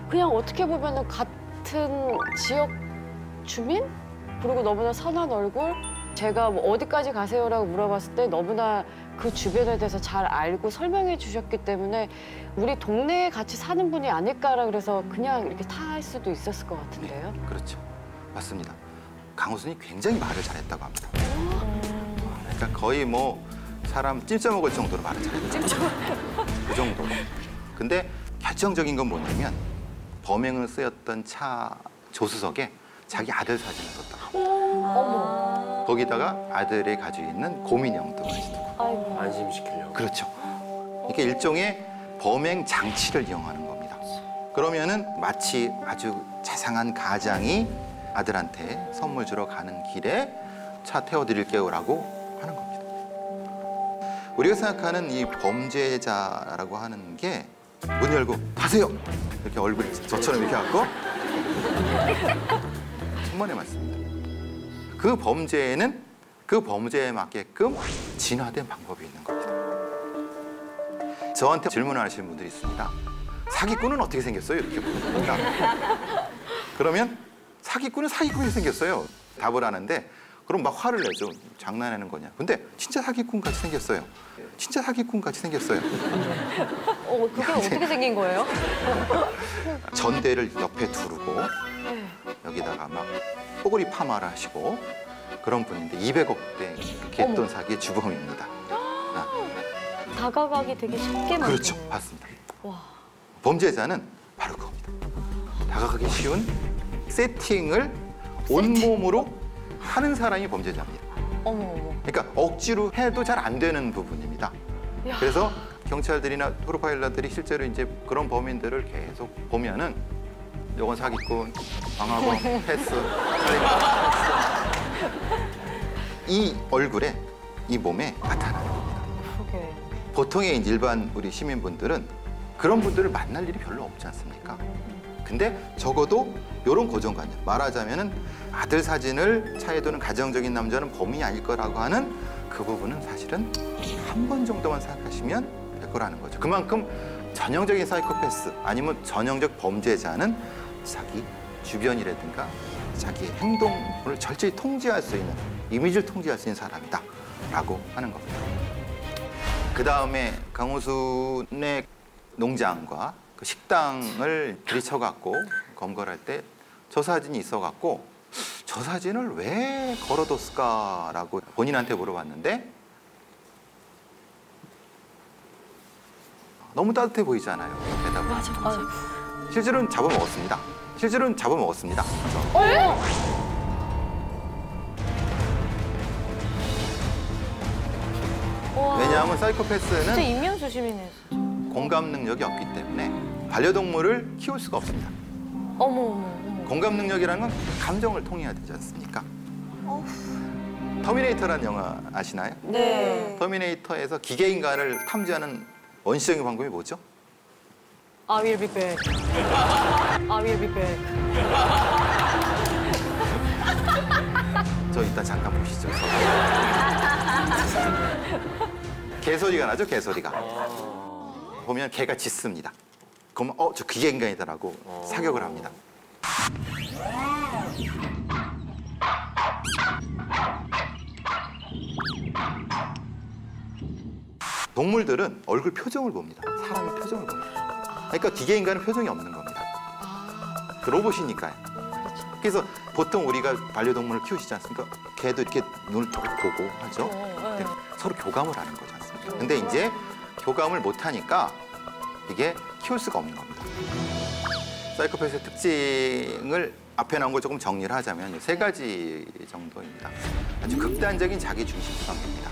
그냥 어떻게 보면은 같은 지역 주민? 그리고 너무나 선한 얼굴? 제가 뭐 어디까지 가세요라고 물어봤을 때 너무나 그 주변에 대해서 잘 알고 설명해 주셨기 때문에 우리 동네에 같이 사는 분이 아닐까라 그래서 그냥 이렇게 탈 수도 있었을 것 같은데요. 네, 그렇죠. 맞습니다. 강호순이 굉장히 말을 잘했다고 합니다. 그러니까 거의 뭐 사람 찜쪄 먹을 정도로 말을 잘했다. 그 정도로. 근데 결정적인 건 뭐냐면 범행을 쓰였던 차 조수석에 자기 아들 사진을 뒀다. 거기다가 아들이 가지고 있는 곰인형도 같이 두고. 안심시키려고. 그렇죠. 이게 일종의 범행 장치를 이용하는 겁니다. 그러면은 마치 아주 자상한 가장이 아들한테 선물 주러 가는 길에 차 태워드릴게요라고 하는 겁니다. 우리가 생각하는 이 범죄자라고 하는 게 문 열고 가세요 이렇게 얼굴이 저처럼 이렇게 갖고 천만에 맞습니다. 그 범죄에는 그 범죄에 맞게끔 진화된 방법이 있는 겁니다. 저한테 질문을 하시는 분들이 있습니다. 사기꾼은 어떻게 생겼어요? 이렇게 물어봅니다. 그러면 사기꾼은 사기꾼이 생겼어요. 답을 하는데 그럼 막 화를 내죠. 장난하는 거냐. 근데 진짜 사기꾼 같이 생겼어요. 진짜 사기꾼 같이 생겼어요. 그게 어떻게 생긴 거예요? 전대를 옆에 두르고 여기다가 막 뽀글이 파마를 하시고 그런 분인데 200억대 갯돈 사기의 주범입니다. 다가가기 되게 쉽게 만드는. 그렇죠. 맞습니다. 범죄자는 바로 그겁니다. 다가가기 쉬운 세팅을 온몸으로 하는 사람이 범죄자입니다. 어머. 그러니까 억지로 해도 잘 안 되는 부분입니다. 야. 그래서 경찰들이나 프로파일러들이 실제로 이제 그런 범인들을 계속 보면은 요건 사기꾼, 방화범, 패스, 이 얼굴에, 이 몸에 나타나는 겁니다. 그러게. 보통의 일반 우리 시민분들은 그런 분들을 만날 일이 별로 없지 않습니까? 근데 적어도 이런 고정관념, 말하자면은 아들 사진을 차에 두는 가정적인 남자는 범인이 아닐 거라고 하는 그 부분은 사실은 한 번 정도만 생각하시면 될 거라는 거죠. 그만큼 전형적인 사이코패스 아니면 전형적 범죄자는 자기 주변이라든가 자기의 행동을 철저히 통제할 수 있는, 이미지를 통제할 수 있는 사람이다라고 하는 겁니다. 그 다음에 강호순의 농장과 그 식당을 들이쳐갖고 검거할 때 저 사진이 있어갖고 저 사진을 왜 걸어뒀을까라고 본인한테 물어봤는데 너무 따뜻해 보이지 않아요? 대답을. 맞아. 실제로는 잡아먹었습니다. 실제로는 잡아먹었습니다. 왜냐하면 사이코패스는 진짜 인면수심이네. 공감 능력이 없기 때문에 반려동물을 키울 수가 없습니다. 어머. 공감 능력이라는 건 감정을 통해야 되지 않습니까? 터미네이터라는 영화 아시나요? 네. 터미네이터에서 기계인간을 탐지하는 원시적인 방법이 뭐죠? I will be back. I will be back. 저 이따 잠깐 보시죠. 개소리가 나죠, 개소리가. 보면 개가 짖습니다. 그러면 저 기계인간이다라고 사격을 합니다. 동물들은 얼굴 표정을 봅니다. 사람의 표정을 봅니다. 그러니까 기계인간은 표정이 없는 겁니다. 그 로봇이니까요. 그래서 보통 우리가 반려동물을 키우시지 않습니까? 개도 이렇게 눈을 쭉 보고 하죠. 근데 서로 교감을 하는 거지 않습니까? 근데 이제 교감을 못 하니까 이게 키울 수가 없는 겁니다. 사이코패스의 특징을 앞에 나온 걸 조금 정리를 하자면 세 가지 정도입니다. 아주 극단적인 자기중심성입니다.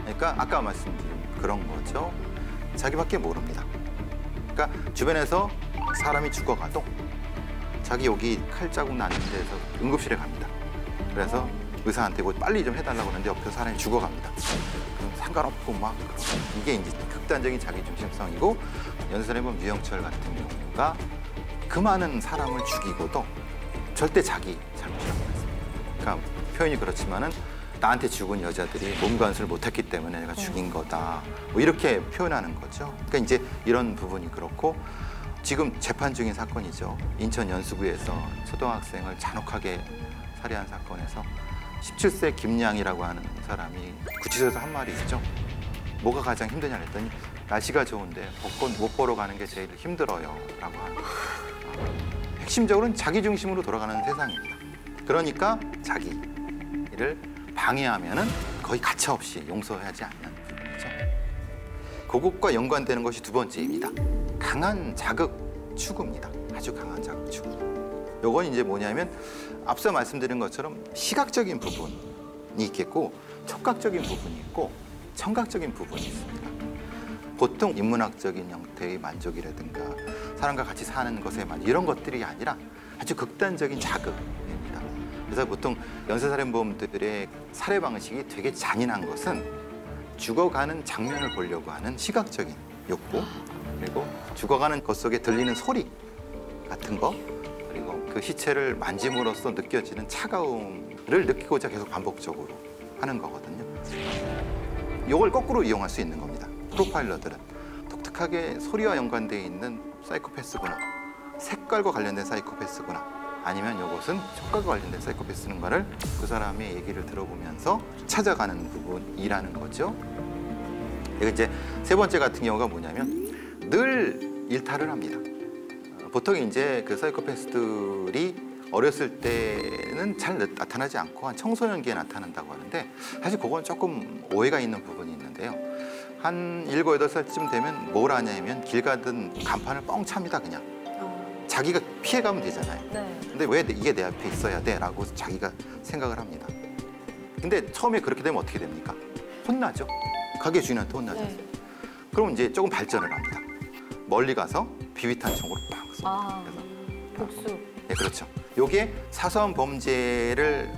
그러니까 아까 말씀드린 그런 거죠. 자기밖에 모릅니다. 그러니까 주변에서 사람이 죽어가도 자기 여기 칼자국 나는 데서 응급실에 갑니다. 그래서 의사한테 뭐 빨리 좀 해달라고 하는데 옆에서 사람이 죽어갑니다. 그럼 상관없고 막 이게 이제 극단적인 자기중심성이고 연쇄살인 유영철 같은 경우가 그 많은 사람을 죽이고도 절대 자기 잘못이라고 했습니다. 그러니까 표현이 그렇지만은 나한테 죽은 여자들이 몸 관수를 못했기 때문에 내가 죽인 거다. 뭐 이렇게 표현하는 거죠. 그러니까 이제 이런 부분이 그렇고 지금 재판 중인 사건이죠. 인천 연수구에서 초등학생을 잔혹하게 살해한 사건에서 17세 김양이라고 하는 사람이 구치소에서 한 말이 있죠. 뭐가 가장 힘드냐 했더니 날씨가 좋은데 벚꽃 못 보러 가는 게 제일 힘들어요 라고 하는 거예요. 핵심적으로는 자기 중심으로 돌아가는 세상입니다. 그러니까 자기를 방해하면은 거의 가차없이 용서하지 않는 부분이죠. 그것과 연관되는 것이 두 번째입니다. 강한 자극 추구입니다. 아주 강한 자극. 요건 이제 뭐냐면 앞서 말씀드린 것처럼 시각적인 부분이 있겠고 촉각적인 부분이 있고 청각적인 부분이 있습니다. 보통 인문학적인 형태의 만족이라든가 사람과 같이 사는 것의 만족 이런 것들이 아니라 아주 극단적인 자극입니다. 그래서 보통 연쇄살인범들의 살해 방식이 되게 잔인한 것은 죽어가는 장면을 보려고 하는 시각적인 욕구, 그리고 죽어가는 것 속에 들리는 소리 같은 거, 그리고 그 시체를 만짐으로써 느껴지는 차가움을 느끼고자 계속 반복적으로 하는 거거든요. 이걸 거꾸로 이용할 수 있는 겁니다. 프로파일러들은 독특하게 소리와 연관되어 있는 사이코패스구나, 색깔과 관련된 사이코패스구나, 아니면 이것은 촉각과 관련된 사이코패스인가를 그 사람의 얘기를 들어보면서 찾아가는 부분이라는 거죠. 이제 세 번째 같은 경우가 뭐냐면 늘 일탈을 합니다. 보통 이제 그 사이코패스들이 어렸을 때는 잘 나타나지 않고 한 청소년기에 나타난다고 하는데 사실 그건 조금 오해가 있는 부분이 있는데요. 한 7, 8살쯤 되면 뭘 하냐면 길 가든 간판을 뻥 찹니다, 그냥. 자기가 피해가면 되잖아요. 근데 왜 이게 내 앞에 있어야 돼? 라고 자기가 생각을 합니다. 근데 처음에 그렇게 되면 어떻게 됩니까? 혼나죠. 가게 주인한테 혼나죠. 그럼 이제 조금 발전을 합니다. 멀리 가서 비비탄총으로 빡 쏩니다. 복수. 네, 그렇죠. 요게 사소한 범죄를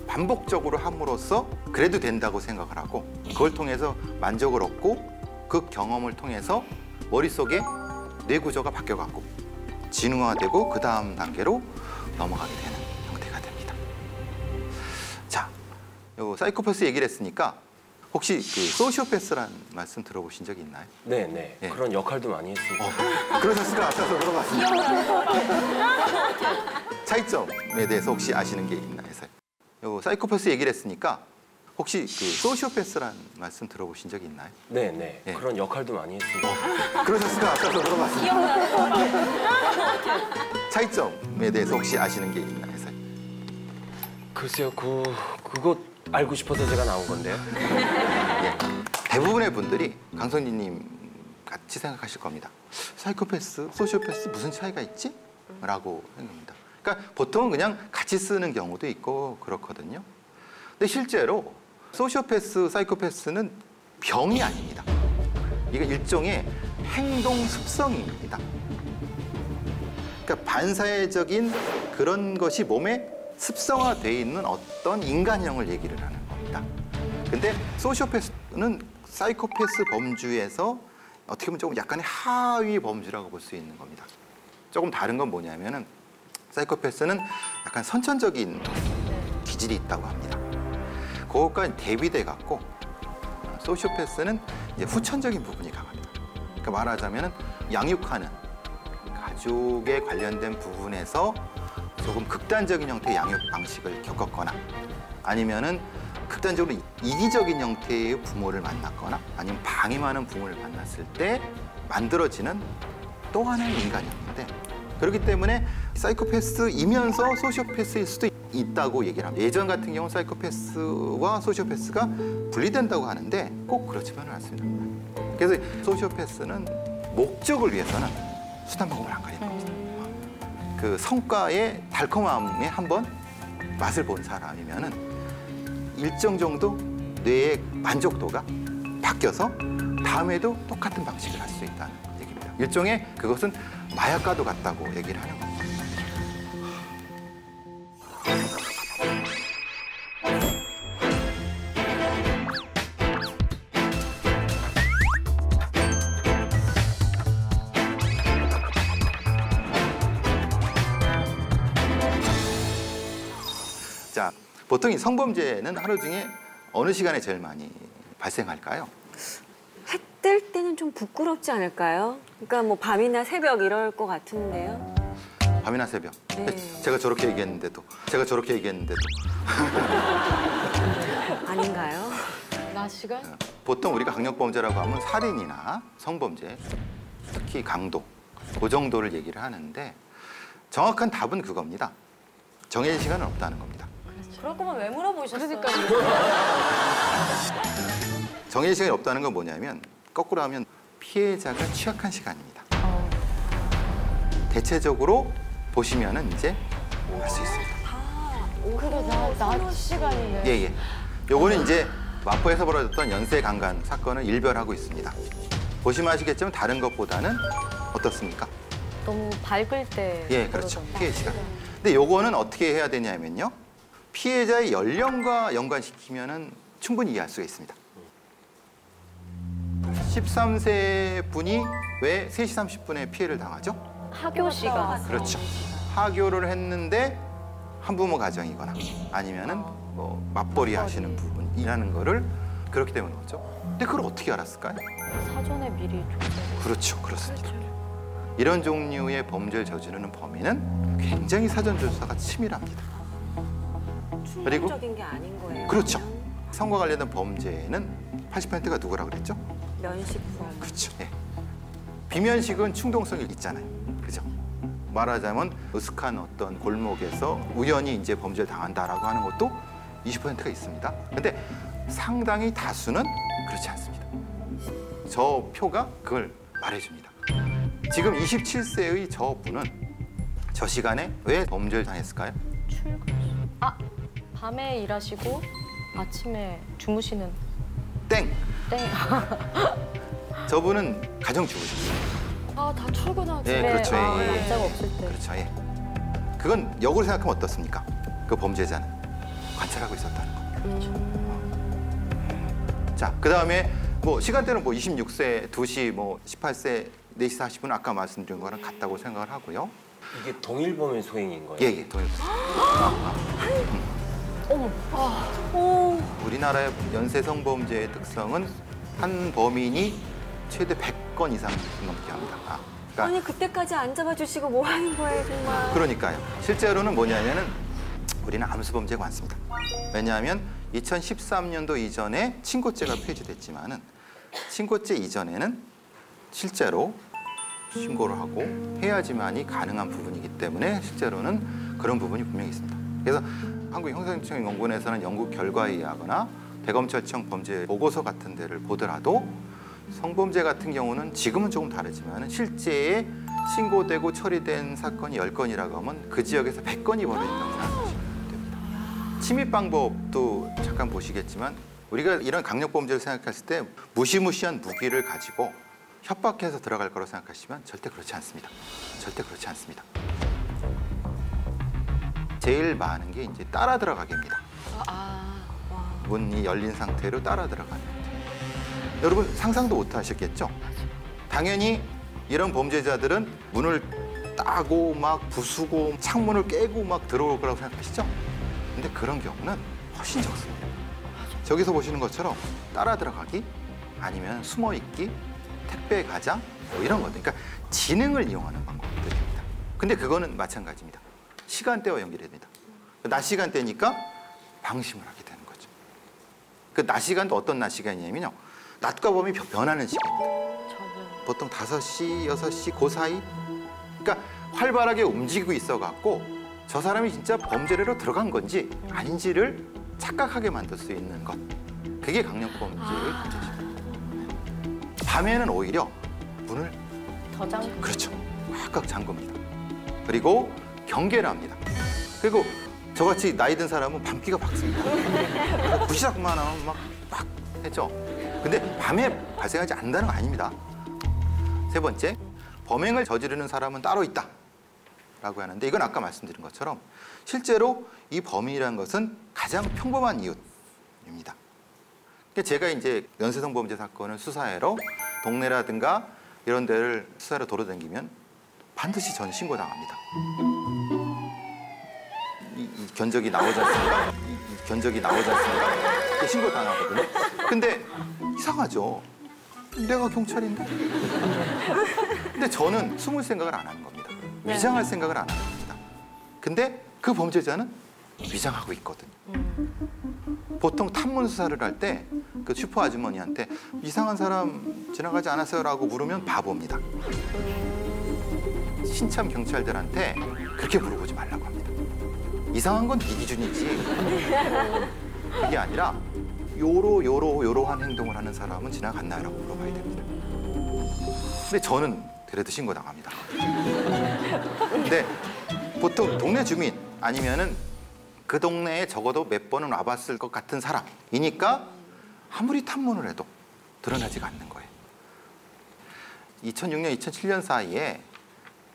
반복적으로 함으로써 그래도 된다고 생각을 하고 그걸 통해서 만족을 얻고 그 경험을 통해서 머릿속에 뇌 구조가 바뀌어갖고 진화되고 그 다음 단계로 넘어가게 되는 형태가 됩니다. 자, 요 사이코패스 얘기를 했으니까 혹시 그 소시오패스라는 말씀 들어보신 적이 있나요? 네. 그런 역할도 많이 했습니다. 그러셨을 것 같아서 물어봤습니다. 차이점에 대해서 혹시 아시는 게 있나 해서요. 요 사이코패스 얘기를 했으니까 혹시 그 소시오패스라는 말씀 들어보신 적이 있나요? 네. 그런 역할도 많이 했습니다. 그러셨을 것 같아서 물어봤습니다. 차이점에 대해서 혹시 아시는 게 있나 해서요. 글쎄요, 그거 알고 싶어서 제가 나온 건데요. 예, 대부분의 분들이 강성진님 같이 생각하실 겁니다. 사이코패스, 소시오패스 무슨 차이가 있지? 라고 생각합니다. 그러니까 보통은 그냥 같이 쓰는 경우도 있고 그렇거든요. 근데 실제로 소시오패스, 사이코패스는 병이 아닙니다. 이게 일종의 행동 습성입니다. 그러니까 반사회적인 그런 것이 몸에 습성화되어 있는 어떤 인간형을 얘기를 하는 겁니다. 근데 소시오패스는 사이코패스 범주에서 어떻게 보면 조금 약간의 하위 범주라고 볼 수 있는 겁니다. 조금 다른 건 뭐냐면은 사이코패스는 약간 선천적인 기질이 있다고 합니다. 그것과 대비돼 갖고 소시오패스는 이제 후천적인 부분이 강합니다. 그러니까 말하자면은 양육하는 가족에 관련된 부분에서 조금 극단적인 형태의 양육 방식을 겪었거나 아니면은 극단적으로 이기적인 형태의 부모를 만났거나 아니면 방임하는 부모를 만났을 때 만들어지는 또 하나의 인간형인데 그렇기 때문에 사이코패스이면서 소시오패스일 수도 있다고 얘기를 합니다. 예전 같은 경우는 사이코패스와 소시오패스가 분리된다고 하는데 꼭 그렇지만은 않습니다. 그래서 소시오패스는 목적을 위해서는 수단 방법을 안 가리는 겁니다. 그 성과의 달콤함에 한번 맛을 본 사람이면은 일정 정도 뇌의 만족도가 바뀌어서 다음에도 똑같은 방식을 할 수 있다는 얘기입니다. 일종의 그것은 마약과도 같다고 얘기를 하는 겁니다. 자, 보통 이 성범죄는 하루 중에 어느 시간에 제일 많이 발생할까요? 해 뜰 때는 좀 부끄럽지 않을까요? 그러니까 뭐 밤이나 새벽 이럴 것 같은데요. 밤이나 새벽. 네. 제가 저렇게 얘기했는데도. 아닌가요? 낮 시간? 보통 우리가 강력범죄라고 하면 살인이나 성범죄, 특히 강도, 그 정도를 얘기를 하는데 정확한 답은 그겁니다. 정해진 시간은 없다는 겁니다. 그럴 거면 왜 물어보셨어요? 정해진 시간이 없다는 건 뭐냐면 거꾸로 하면 피해자가 취약한 시간입니다. 대체적으로 보시면은 이제 알 수 있습니다. 그래, 낮 시간이네. 예. 요거는 이제 마포에서 벌어졌던 연쇄 강간 사건을 일별하고 있습니다. 보시면 아시겠지만 다른 것보다는 어떻습니까? 너무 밝을 때. 예, 그렇죠. 피해 시간. 근데 요거는 어떻게 해야 되냐면요. 피해자의 연령과 연관시키면은 충분히 이해할 수가 있습니다. 13세 분이 왜 3시 30분에 피해를 당하죠? 하교 시간. 그렇죠. 하교를 했는데 한부모 가정이거나 아니면은 뭐 맞벌이 하시는 부분이라는 거를 그렇기 때문에 그렇죠. 근데 그걸 어떻게 알았을까요? 사전에 미리 조사. 그렇죠. 그렇습니다. 이런 종류의 범죄를 저지르는 범인은 굉장히 사전 조사가 치밀합니다. 그리고 충동적인 게 아닌 거예요. 그렇죠. 성과 관련된 범죄는 80%가 누구라고 그랬죠? 면식범. 그렇죠. 예. 비면식은 충동성이 있잖아요. 그죠? 말하자면 으슥한 어떤 골목에서 우연히 이제 범죄를 당한다라고 하는 것도 20%가 있습니다. 근데 상당히 다수는 그렇지 않습니다. 저 표가 그걸 말해줍니다. 지금 27세의 저 분은 저 시간에 왜 범죄를 당했을까요? 밤에 일하시고 아침에 주무시는. 땡! 땡. 저분은 가정주부셨어요. 다 출근하죠. 예, 그렇죠. 예, 예. 남자가 없을 때. 그렇죠. 예. 그건 역으로 생각하면 어떻습니까? 그 범죄자는 관찰하고 있었다는 거. 자, 그 다음에 뭐 시간대는 뭐 26세, 2시, 뭐 18세, 4시 40분 아까 말씀드린 거랑 같다고 생각을 하고요. 이게 동일범의 소행인 거예요? 예, 동일. 우리나라의 연쇄 성범죄의 특성은 한 범인이 최대 100건 이상 넘게 합니다. 그러니까 아니 그때까지 안 잡아주시고 뭐 하는 거예요 정말. 그러니까요. 실제로는 뭐냐면은 우리는 암수범죄가 많습니다. 왜냐하면 2013년도 이전에 친고죄가 폐지됐지만은 친고죄 이전에는 실제로 신고를 하고 해야지만이 가능한 부분이기 때문에 실제로는 그런 부분이 분명히 있습니다. 그래서 한국형사행정연구원에서는 연구 결과에 의하거나 대검찰청 범죄 보고서 같은 데를 보더라도 성범죄 같은 경우는 지금은 조금 다르지만 실제에 신고되고 처리된 사건이 10건이라고 하면 그 지역에서 100건이 벌어진다고 생각하시면 됩니다. 침입 방법도 잠깐 보시겠지만 우리가 이런 강력범죄를 생각했을 때 무시무시한 무기를 가지고 협박해서 들어갈 거라고 생각하시면 절대 그렇지 않습니다. 절대 그렇지 않습니다. 제일 많은 게 이제 따라 들어가기입니다. 문이 열린 상태로 따라 들어가는. 여러분 상상도 못 하셨겠죠? 당연히 이런 범죄자들은 문을 따고 막 부수고 창문을 깨고 막 들어올 거라고 생각하시죠? 근데 그런 경우는 훨씬 적습니다. 저기서 보시는 것처럼 따라 들어가기 아니면 숨어 있기, 택배 가장 뭐 이런 것들. 그러니까 지능을 이용하는 방법들입니다. 근데 그거는 마찬가지입니다. 시간대와 연결이 됩니다. 낮 시간대니까 방심을 하게 되는 거죠. 그 낮 시간도 어떤 낮 시간이냐면요. 낮과 밤이 변하는 시간입니다. 보통 5시, 6시 그 사이. 그러니까 활발하게 움직이고 있어갖고 저 사람이 진짜 범죄로 들어간 건지 아닌지를 착각하게 만들 수 있는 것. 그게 강력범죄의 문제죠. 밤에는 오히려 문을 더 잠. 그렇죠. 꽉꽉 잠굽니다. 그리고 경계를 합니다. 그리고 저같이 나이 든 사람은 밤기가 박습니다. 부시락만 하면 막 했죠. 근데 밤에 발생하지 않는다는 거 아닙니다. 세 번째, 범행을 저지르는 사람은 따로 있다 라고 하는데 이건 아까 말씀드린 것처럼 실제로 이 범인이라는 것은 가장 평범한 이웃입니다. 제가 이제 연쇄성범죄 사건을 수사하러 동네라든가 이런 데를 수사하러 돌아다니면 반드시 저는 신고당합니다. 이 견적이 나오지 않습니까? 이 견적이 나오지 않습니까? 신고당하거든요. 근데 이상하죠. 내가 경찰인데? 근데 저는 숨을 생각을 안 하는 겁니다. 위장할 생각을 안 하는 겁니다. 근데 그 범죄자는 위장하고 있거든요. 보통 탐문 수사를 할 때 그 슈퍼 아주머니한테 이상한 사람 지나가지 않았어요라고 물으면 바보입니다. 신참 경찰들한테 그렇게 물어보지 말라고 합니다. 이상한 건 네 기준이지. 그게 아니라 요러한 행동을 하는 사람은 지나갔나요? 라고 물어봐야 됩니다. 근데 저는 그래도 신고당합니다. 근데 보통 동네 주민 아니면은 그 동네에 적어도 몇 번은 와봤을 것 같은 사람이니까 아무리 탐문을 해도 드러나지가 않는 거예요. 2006년, 2007년 사이에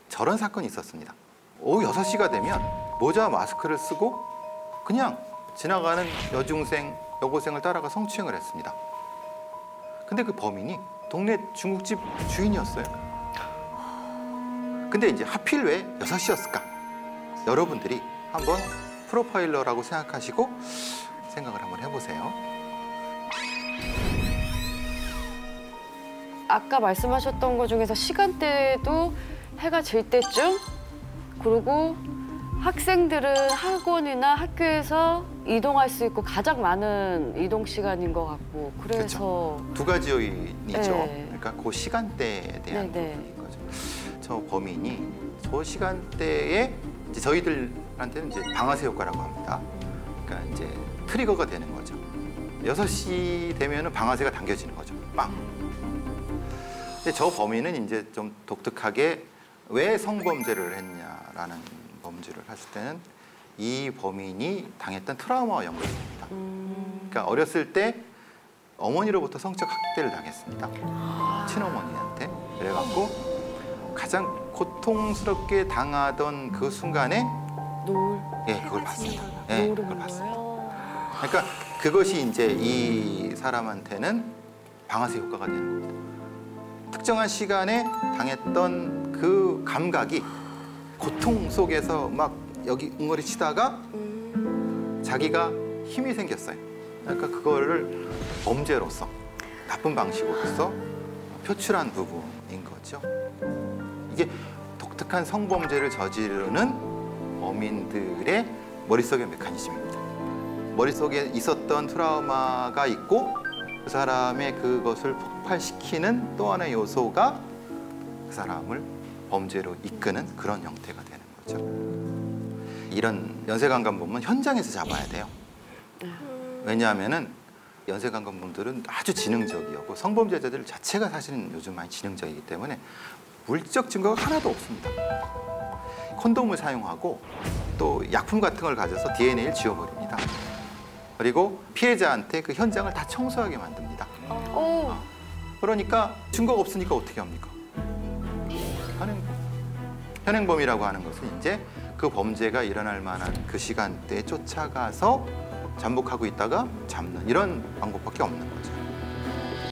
저런 사건이 있었습니다. 오후 6시가 되면 모자 마스크를 쓰고 그냥 지나가는 여중생, 여고생을 따라가 성추행을 했습니다. 근데 그 범인이 동네 중국집 주인이었어요. 근데 이제 하필 왜 6시였을까? 여러분들이 한번 프로파일러라고 생각하시고 생각을 한번 해보세요. 아까 말씀하셨던 것 중에서 시간대도 해가 질 때쯤, 그리고 학생들은 학원이나 학교에서 이동할 수 있고 가장 많은 이동 시간인 것 같고, 그래서 그렇죠. 두 가지 요인이죠. 네. 그러니까 그 시간대에 대한 네, 네. 부분인 거죠. 저 범인이 저 시간대에 이제 저희들한테는 이제 방아쇠 효과라고 합니다. 그러니까 이제 트리거가 되는 거죠. 6시 되면은 방아쇠가 당겨지는 거죠. 빵. 근데 저 범인은 이제 좀 독특하게 왜 성범죄를 했냐라는 범죄를 했을 때는 이 범인이 당했던 트라우마와 연관이 됩니다. 그러니까 어렸을 때 어머니로부터 성적 학대를 당했습니다. 친어머니한테. 그래갖고 가장 고통스럽게 당하던 그 순간에 노을. 예, 그걸 봤습니다. 예, 노을을 그걸 본 봤습니다. 거예요. 그러니까 그것이 이제 이 사람한테는 방아쇠 효과가 되는 겁니다. 특정한 시간에 당했던 그 감각이 고통 속에서 막 여기 응어리 치다가 자기가 힘이 생겼어요. 그러니까 그거를 범죄로서 나쁜 방식으로서 표출한 부분인 거죠. 이게 독특한 성범죄를 저지르는 범인들의 머릿속의 메커니즘입니다. 머릿속에 있었던 트라우마가 있고 그 사람의 그것을 폭발시키는 또 하나의 요소가 그 사람을 범죄로 이끄는 그런 형태가 되는 거죠. 이런 연쇄강간범은 현장에서 잡아야 돼요. 왜냐하면은 연쇄강간범들은 아주 지능적이었고 성범죄자들 자체가 사실은 요즘 많이 지능적이기 때문에 물적 증거가 하나도 없습니다. 콘돔을 사용하고 또 약품 같은 걸 가져서 DNA를 지워버립니다. 그리고 피해자한테 그 현장을 다 청소하게 만듭니다. 그러니까 증거가 없으니까 어떻게 합니까? 현행범이라고 하는 것은 이제 그 범죄가 일어날 만한 그 시간대에 쫓아가서 잠복하고 있다가 잡는 이런 방법밖에 없는 거죠.